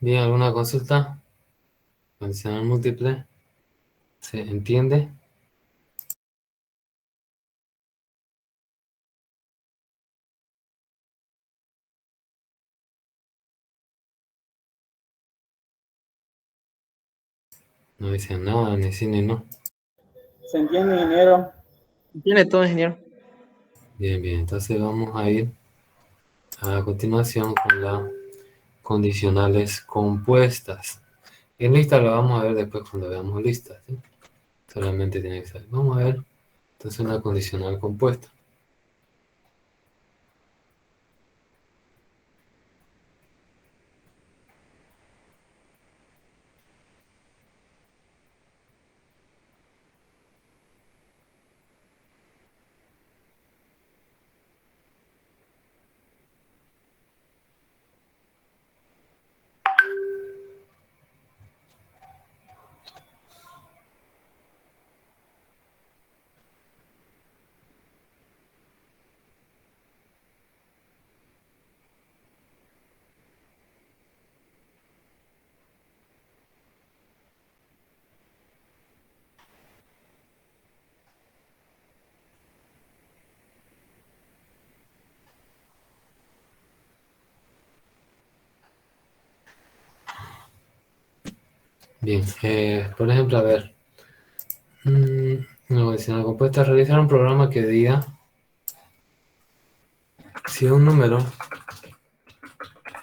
A: Bien, ¿alguna consulta? Condicional múltiple. ¿Se entiende? No dicen nada, ni sí ni no.
F: ¿Se entiende, ingeniero?
E: Tiene todo, ingeniero.
A: Bien, bien. Entonces vamos a ir a continuación con las condicionales compuestas. En lista lo vamos a ver después cuando veamos listas, ¿sí? Solamente tiene que saber. Vamos a ver entonces una condicional compuesta. Bien, por ejemplo, a ver, una condicional compuesta, realizar un programa que diga si un número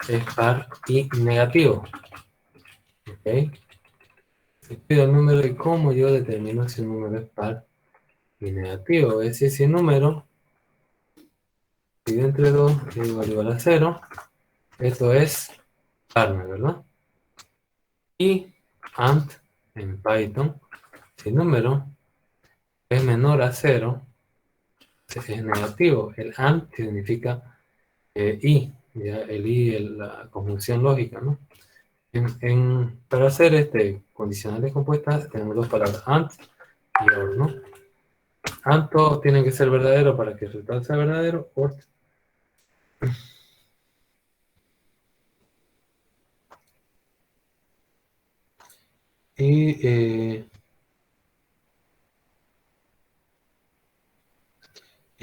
A: es par y negativo. ¿Ok? Se pide el número y cómo yo determino si un número es par y negativo. Es decir, si el número divide entre 2 es igual a 0, esto es par, ¿verdad? Y AND en Python, si el número es menor a 0, es negativo. El AND significa I, ¿ya? El I es la conjunción lógica, ¿no? Para hacer condicionales compuestas tenemos dos palabras, AND y OR, ¿no? AND todos tienen que ser verdadero para que el resultado sea verdadero, OR. Y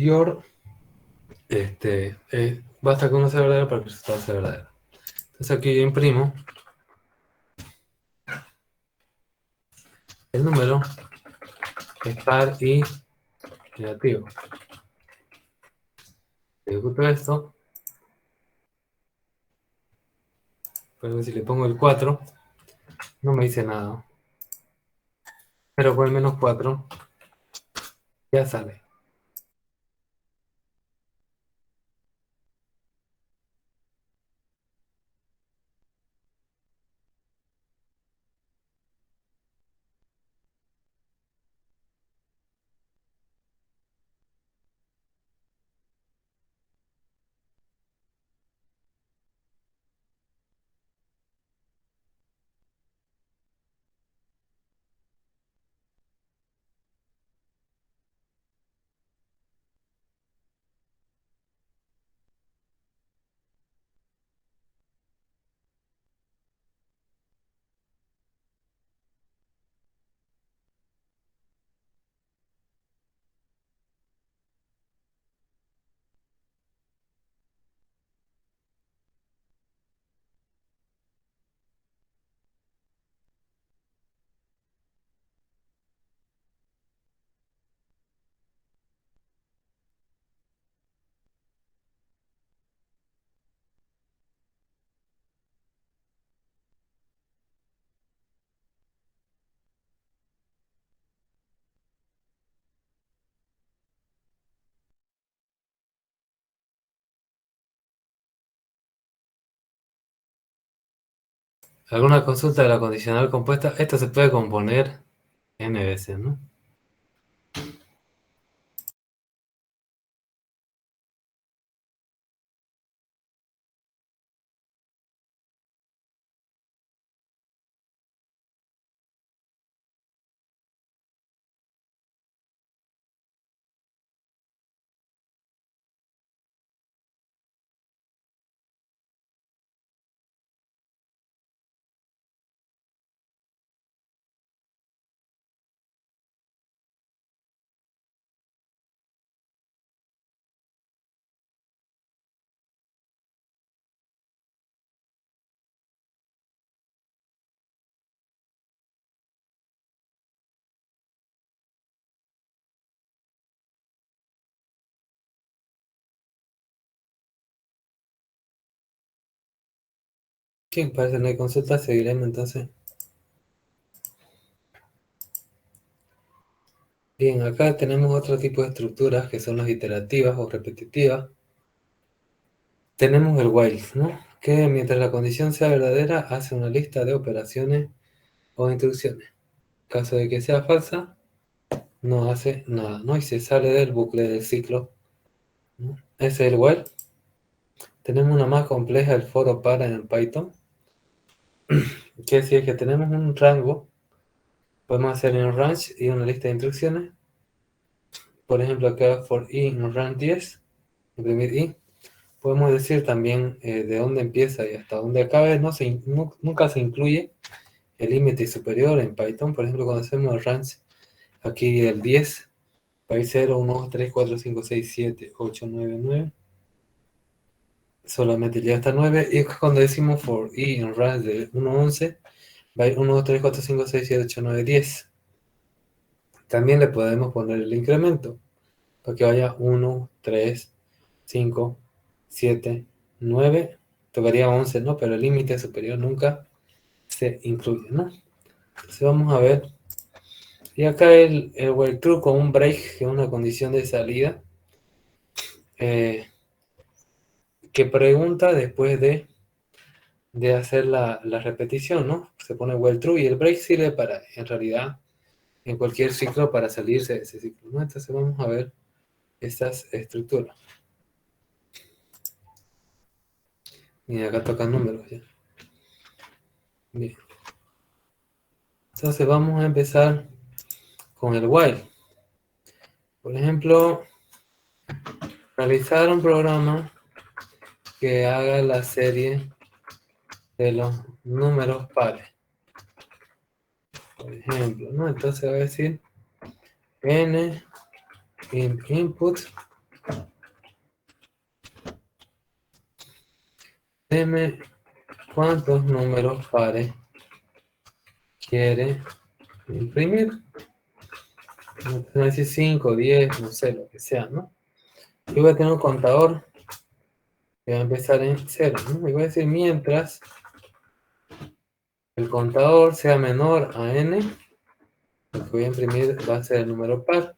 A: OR, basta con uno sea verdadero para que el resultado sea verdadero. Entonces aquí yo imprimo el número es par y negativo. Ejecuto esto, pero si le pongo el 4, no me dice nada. Pero con el menos 4 ya sale. ¿Alguna consulta de la condicional compuesta? Esto se puede componer n veces, ¿no? Sí, parece que no hay consulta, seguiremos entonces. Bien, acá tenemos otro tipo de estructuras que son las iterativas o repetitivas. Tenemos el while, ¿no? Que mientras la condición sea verdadera, hace una lista de operaciones o instrucciones. En caso de que sea falsa, no hace nada, ¿no? Y se sale del bucle del ciclo, ¿no? Ese es el while. Tenemos una más compleja, el for o para en Python, que si es que tenemos un rango, podemos hacer un range y una lista de instrucciones. Por ejemplo, acá for i en range 10, imprimir i. Podemos decir también de dónde empieza y hasta dónde acaba. Nunca se incluye el límite superior en Python. Por ejemplo, cuando hacemos el range, aquí el 10, va a ir 0, 1, 2, 3, 4, 5, 6, 7, 8, 9, 9. Solamente llega hasta 9. Y cuando decimos for i en range de 1 a 11, va a ir 1, 2, 3, 4, 5, 6, 7, 8, 9, 10. También le podemos poner el incremento para que vaya 1, 3, 5, 7, 9. Tocaría 11, ¿no? Pero el límite superior nunca se incluye, ¿no? Entonces vamos a ver. Y acá el while true con un break, que es una condición de salida, que pregunta después de hacer la repetición, ¿no? Se pone while true y el break sirve para, en realidad, en cualquier ciclo para salirse de ese ciclo, ¿no? Entonces vamos a ver estas estructuras. Y acá tocan números ya. Bien. Entonces vamos a empezar con el while. Por ejemplo, realizar un programa que haga la serie de los números pares. Por ejemplo, ¿no? Entonces va a decir n input, deme cuántos números pares quiere imprimir. Va a decir 5, 10, no sé, lo que sea, ¿no? Yo voy a tener un contador que va a empezar en 0, ¿no? Y voy a decir mientras el contador sea menor a n, lo que voy a imprimir va a ser el número par.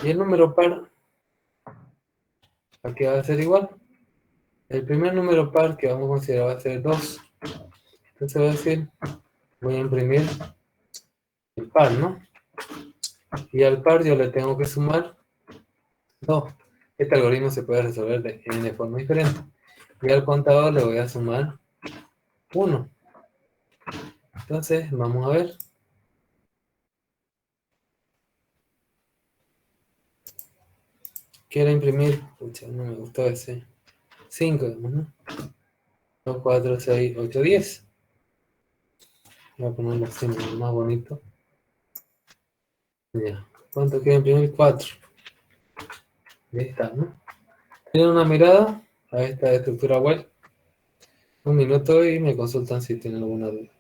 A: Y el número par, aquí va a ser igual. El primer número par que vamos a considerar va a ser 2. Entonces voy a decir, voy a imprimir el par, ¿no? Y al par yo le tengo que sumar 2. Este algoritmo se puede resolver de n formas diferentes. Y al contador le voy a sumar 1. Entonces, vamos a ver. Quiero imprimir, pucha, no me gustó ese. 5, ¿no? 2, 4, 6, 8, 10. Voy a ponerlo así, más bonito. Ya. ¿Cuánto quiero imprimir? 4. Ahí está, ¿no? Tienen una mirada a esta estructura web. Un minuto y me consultan si tienen alguna duda.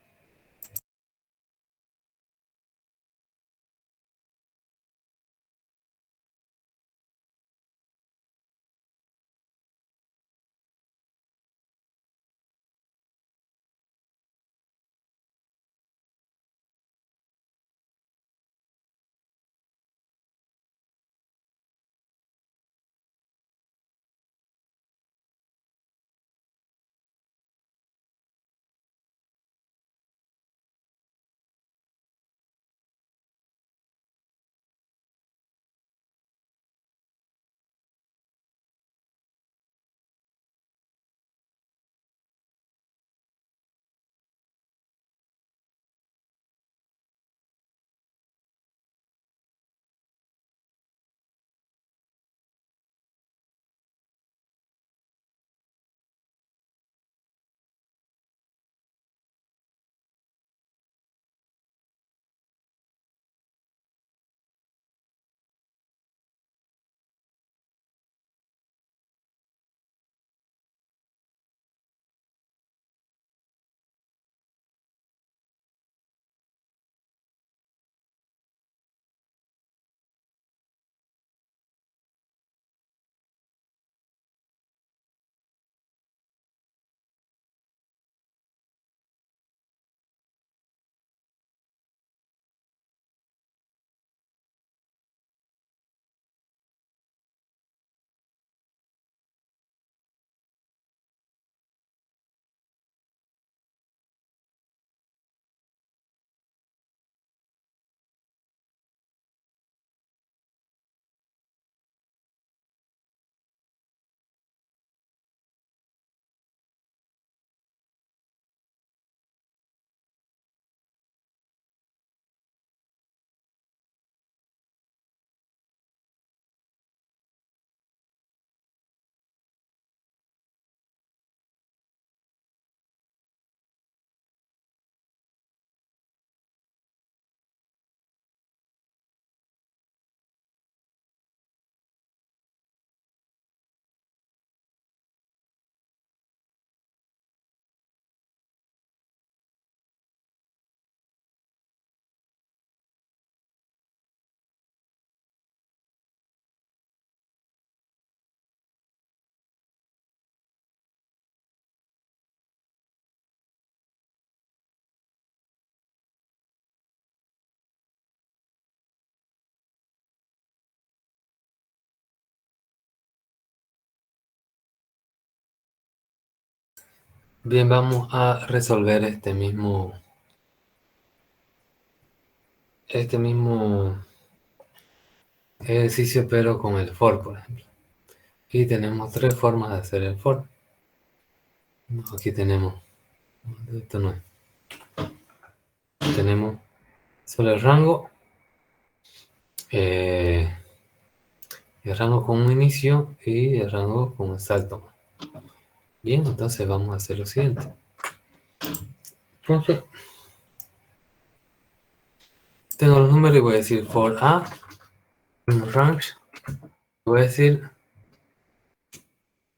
A: Bien, vamos a resolver este mismo ejercicio, pero con el for, por ejemplo. Y tenemos tres formas de hacer el for. Aquí tenemos, esto no es. Tenemos solo el rango con un inicio y el rango con un salto. Bien, entonces vamos a hacer lo siguiente. Entonces, tengo los números y voy a decir for a, range, voy a decir,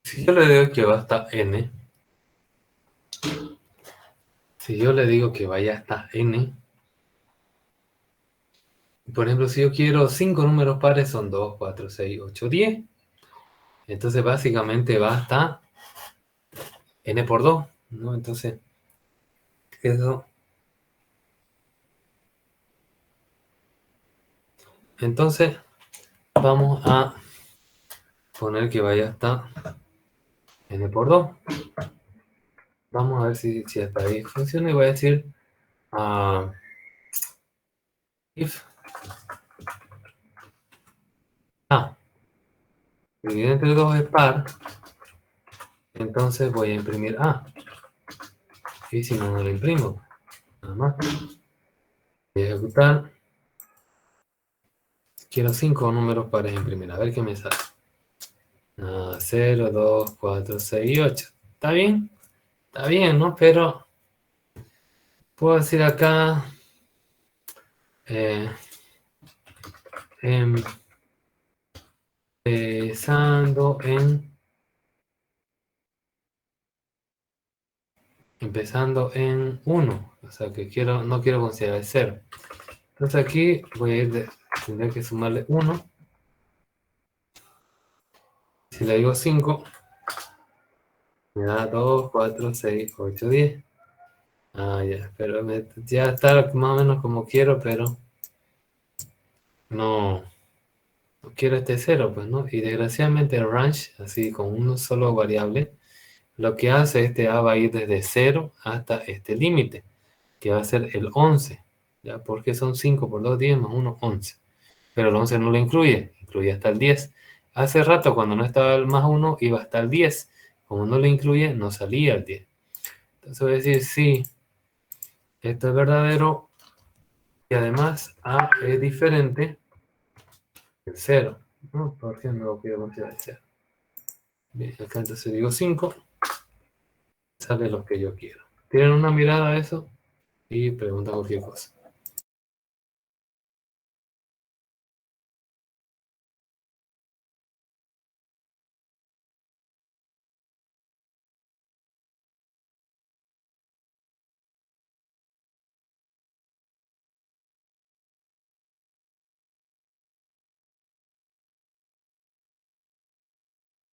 A: si yo le digo que va hasta n, si yo le digo que vaya hasta n, por ejemplo, si yo quiero 5 números pares, son 2, 4, 6, 8, 10. Entonces, básicamente va hasta n por 2, ¿no? Entonces, eso. Entonces, vamos a poner que vaya hasta n por 2. Vamos a ver si hasta ahí funciona y voy a decir if a dividido entre 2 es par, entonces voy a imprimir a. Y si no, no lo imprimo. Nada más. Voy a ejecutar. Quiero 5 números para imprimir. A ver qué me sale. 0, 2, 4, 6 y 8. ¿Está bien? Está bien, ¿no? Pero puedo decir acá empezando en 1. O sea que no quiero considerar el 0. Entonces aquí voy a tendré que sumarle 1. Si le digo 5, me da 2, 4, 6, 8, 10. Ya, pero ya está más o menos como quiero, pero no quiero este 0, pues, ¿no? Y desgraciadamente el range, así con una solo variable, lo que hace este A va a ir desde 0 hasta este límite, que va a ser el 11, ¿ya? Porque son 5 por 2, 10 más 1, 11. Pero el 11 no lo incluye hasta el 10. Hace rato, cuando no estaba el más 1, iba hasta el 10. Como no lo incluye, no salía el 10. Entonces voy a decir, sí, esto es verdadero, y además A es diferente del 0. ¿No? ¿Por qué no lo quiero considerar el 0? Bien, acá entonces digo 5, sale lo que yo quiero. Tienen una mirada a eso y preguntan cualquier cosa.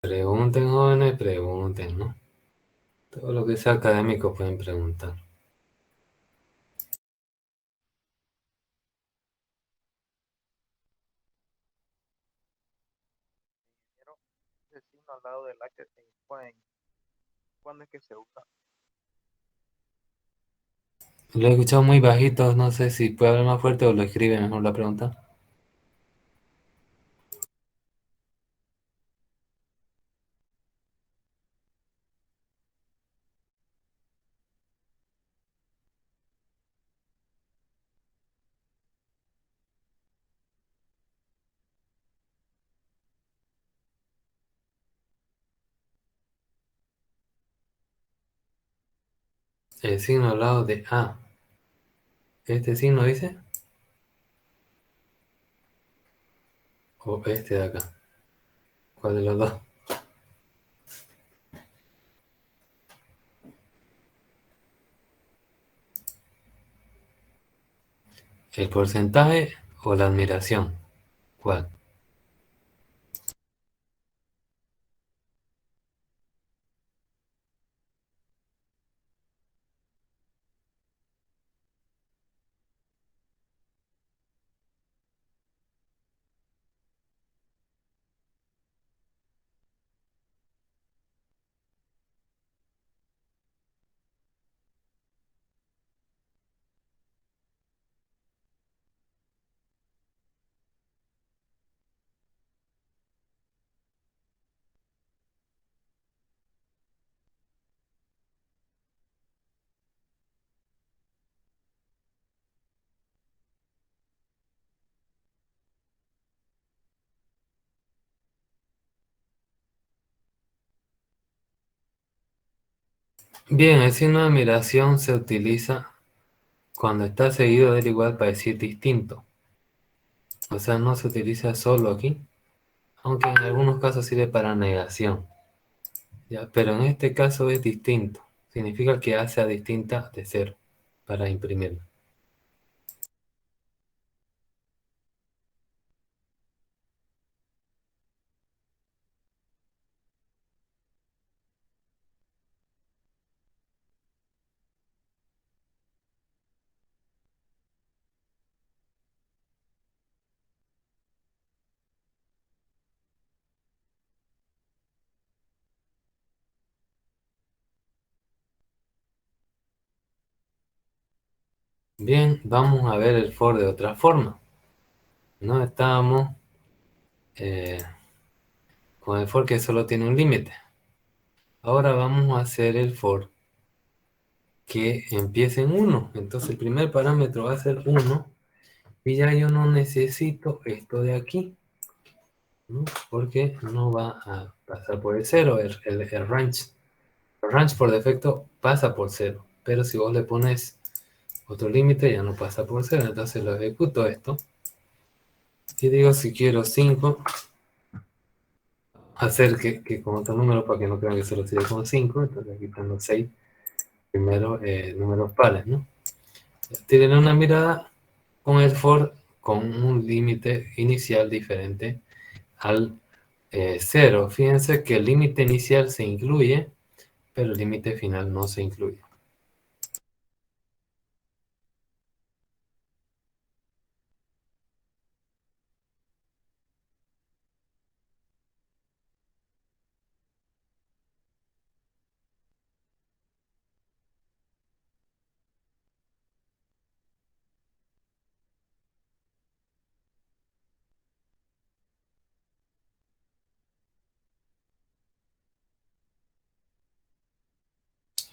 A: Pregunten, jóvenes, pregunten, ¿no? Todo lo que sea académico pueden preguntar.
E: Pero ese signo al lado del la que se impone, ¿cuándo es que se usa?
A: Lo he escuchado muy bajito, no sé si puede hablar más fuerte o lo escribe mejor la pregunta. El signo al lado de A. ¿Este signo dice? ¿O este de acá? ¿Cuál de los dos? ¿El porcentaje o la admiración? ¿Cuál? Bien, el signo de admiración se utiliza cuando está seguido del igual para decir distinto. O sea, no se utiliza solo aquí, aunque en algunos casos sirve para negación. ¿Ya? Pero en este caso es distinto. Significa que A sea distinta de cero para imprimirla. Bien, vamos a ver el for de otra forma. No estábamos con el for que solo tiene un límite. Ahora vamos a hacer el for que empiece en 1. Entonces el primer parámetro va a ser 1 y ya yo no necesito esto de aquí, ¿no? Porque no va a pasar por el 0, el range. El range por defecto pasa por 0, pero si vos le pones otro límite ya no pasa por 0, entonces lo ejecuto esto y digo si quiero 5, hacer que con otro número para que no crean que solo sigue con 5, entonces aquí están los 6 primeros números pares, ¿no? Tienen una mirada con el for con un límite inicial diferente al 0. Fíjense que el límite inicial se incluye, pero el límite final no se incluye.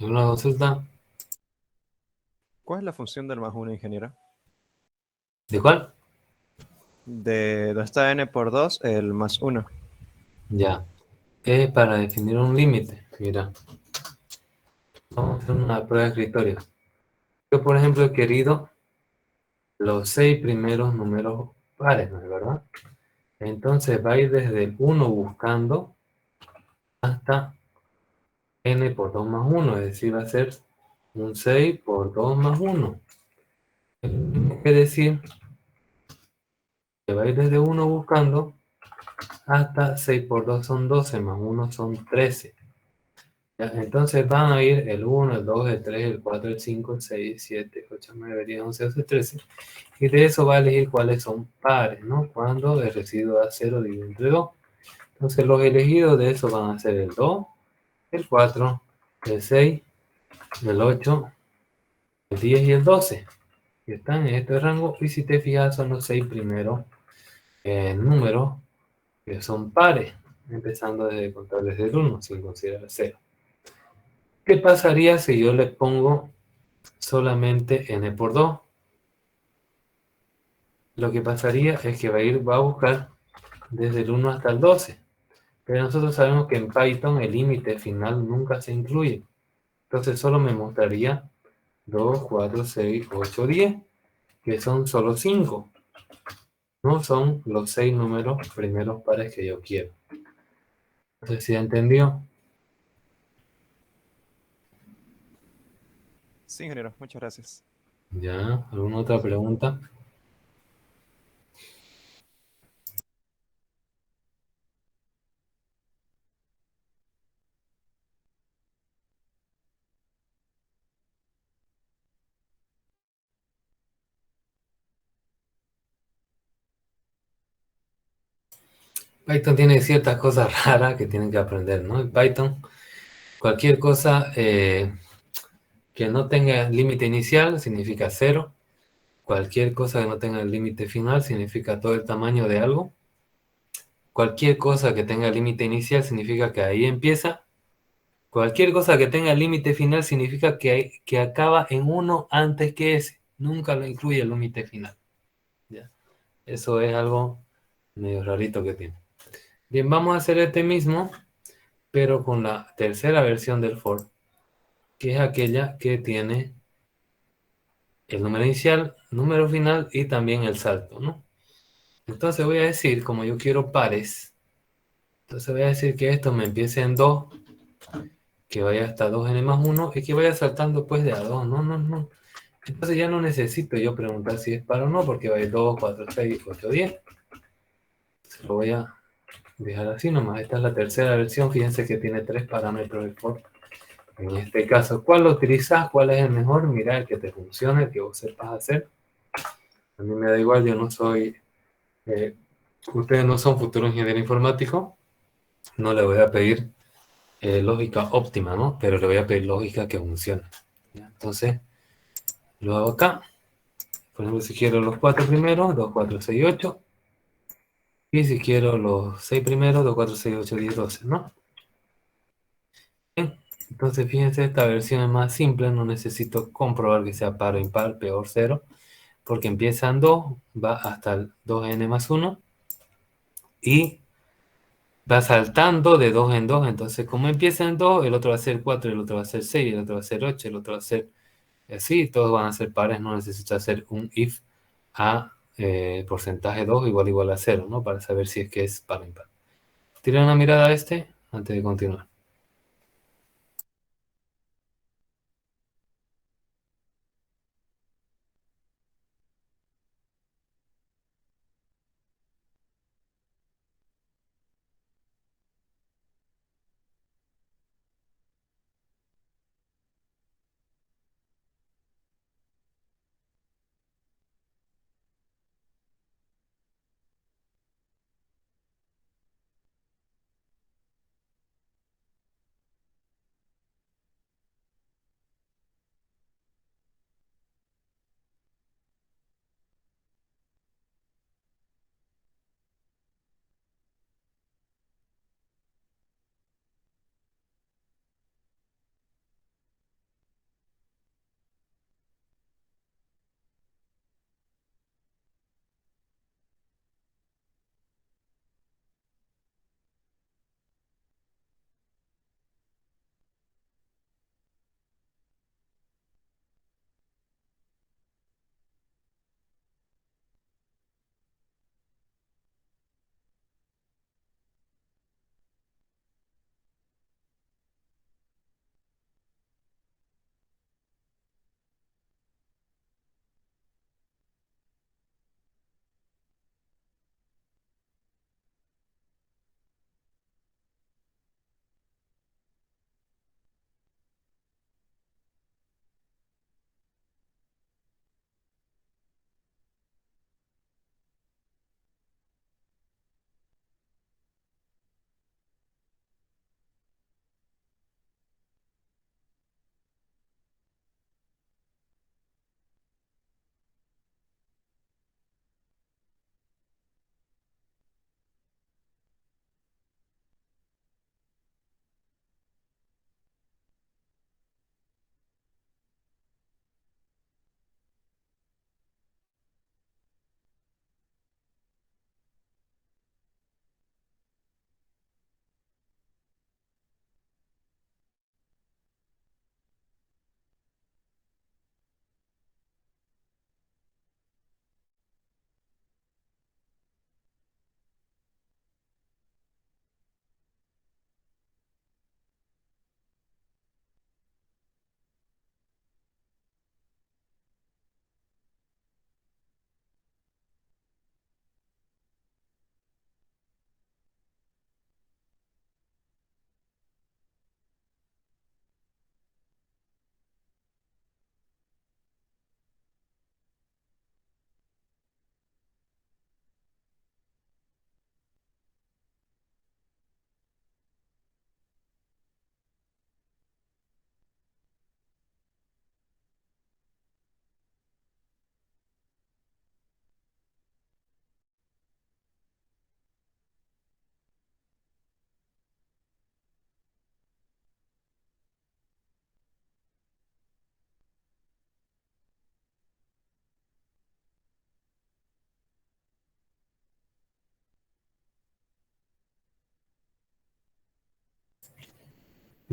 A: ¿Alguna consulta?
G: ¿Cuál es la función del más 1, ingeniero?
A: ¿De cuál?
G: De 2 está n por 2, el más 1.
A: Ya. Es para definir un límite. Mira, vamos a hacer una prueba de escritorio. Yo, por ejemplo, he querido los 6 primeros números pares, ¿no es verdad? Entonces va a ir desde el 1 buscando hasta n por 2 más 1, es decir, va a ser un 6 por 2 más 1. Quiere decir que va a ir desde 1 buscando hasta 6 por 2 son 12, más 1 son 13. ¿Ya? Entonces van a ir el 1, el 2, el 3, el 4, el 5, el 6, 7, 8, 9, 10, 11, 12, 13. Y de eso va a elegir cuáles son pares, ¿no? Cuando el residuo da 0 dividido entre 2. Entonces los elegidos de eso van a ser el 2, el 4, el 6, el 8, el 10 y el 12. Que están en este rango. Y si te fijas son los 6 primeros números que son pares, empezando desde contar desde el 1 sin considerar 0. ¿Qué pasaría si yo le pongo solamente n por 2? Lo que pasaría es que va a buscar desde el 1 hasta el 12. Pero nosotros sabemos que en Python el límite final nunca se incluye. Entonces solo me mostraría 2, 4, 6, 8, 10, que son solo 5. No son los 6 números primeros pares que yo quiero. No sé si entendió.
G: Sí, ingeniero, muchas gracias.
A: ¿Ya? ¿Alguna otra pregunta? Python tiene ciertas cosas raras que tienen que aprender, ¿no? En Python, cualquier cosa que no tenga límite inicial significa 0. Cualquier cosa que no tenga el límite final significa todo el tamaño de algo. Cualquier cosa que tenga límite inicial significa que ahí empieza. Cualquier cosa que tenga límite final significa que acaba en 1 antes que ese. Nunca lo incluye el límite final. ¿Ya? Eso es algo medio rarito que tiene. Bien, vamos a hacer este mismo, pero con la tercera versión del for, que es aquella que tiene el número inicial, número final y también el salto, ¿no? Entonces voy a decir, como yo quiero pares, entonces voy a decir que esto me empiece en 2, que vaya hasta 2n+1 y que vaya saltando pues de a 2, no. Entonces ya no necesito yo preguntar si es par o no, porque va a ir 2, 4, 6, 8, 10. Se lo voy a dejar así nomás. Esta es la tercera versión, fíjense que tiene 3 parámetros de for. En este caso, ¿cuál lo utilizas? ¿Cuál es el mejor? Mira, el que te funcione, el que vos sepas hacer. A mí me da igual, yo no soy... ustedes no son futuros ingenieros informáticos. No le voy a pedir lógica óptima, ¿no? Pero le voy a pedir lógica que funcione. ¿Ya? Entonces, lo hago acá. Por ejemplo, si quiero los 4 primeros, 2, 4, 6, 8. Y si quiero los 6 primeros, 2, 4, 6, 8, 10, 12, ¿no? Bien. Entonces, fíjense, esta versión es más simple. No necesito comprobar que sea par o impar, peor 0. Porque empieza en 2, va hasta el 2n+1. Y va saltando de 2 en 2. Entonces, como empieza en 2, el otro va a ser 4, el otro va a ser 6, el otro va a ser 8, el otro va a ser así. Todos van a ser pares. No necesito hacer un if a porcentaje 2 igual a 0, ¿no? Para saber si es que es par o impar. Tira una mirada a este antes de continuar.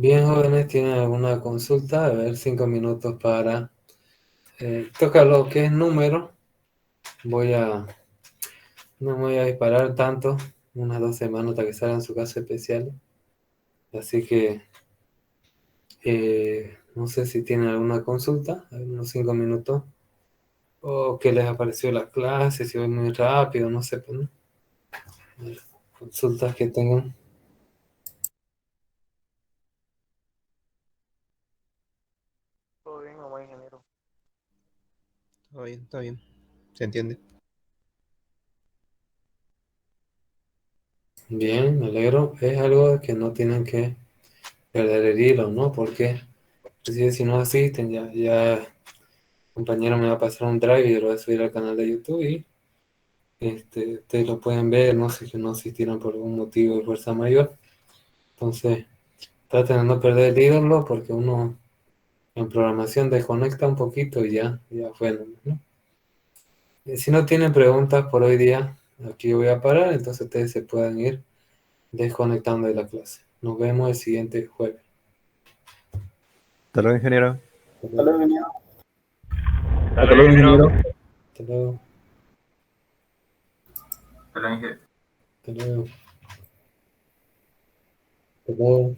A: Bien, jóvenes, ¿tienen alguna consulta? A ver, 5 minutos para... toca lo que es número. No me voy a disparar tanto, unas 2 semanas hasta que salgan su caso especial. Así que no sé si tienen alguna consulta, unos 5 minutos. O qué les ha parecido la clase, si voy muy rápido, no sé, pues, ¿no? Consultas que tengan.
E: Todo bien, mamá ingeniero.
G: Todo bien, está bien. ¿Se entiende?
A: Bien, me alegro. Es algo que no tienen que perder el hilo, ¿no? Porque si no asisten, ya el compañero me va a pasar un drive y lo voy a subir al canal de YouTube y ustedes lo pueden ver, no sé que no asistieron por algún motivo de fuerza mayor. Entonces, traten de no perder el hilo porque uno en programación desconecta un poquito y ya fue, ¿no? Si no tienen preguntas por hoy día, aquí voy a parar, entonces ustedes se pueden ir desconectando de la clase. Nos vemos el siguiente jueves.
G: Hasta luego, ingeniero.
F: Hasta luego, ingeniero.
H: Hasta luego, ingeniero.
A: Hasta luego.
H: Hasta luego, ingeniero.
A: Hasta luego. Hasta luego.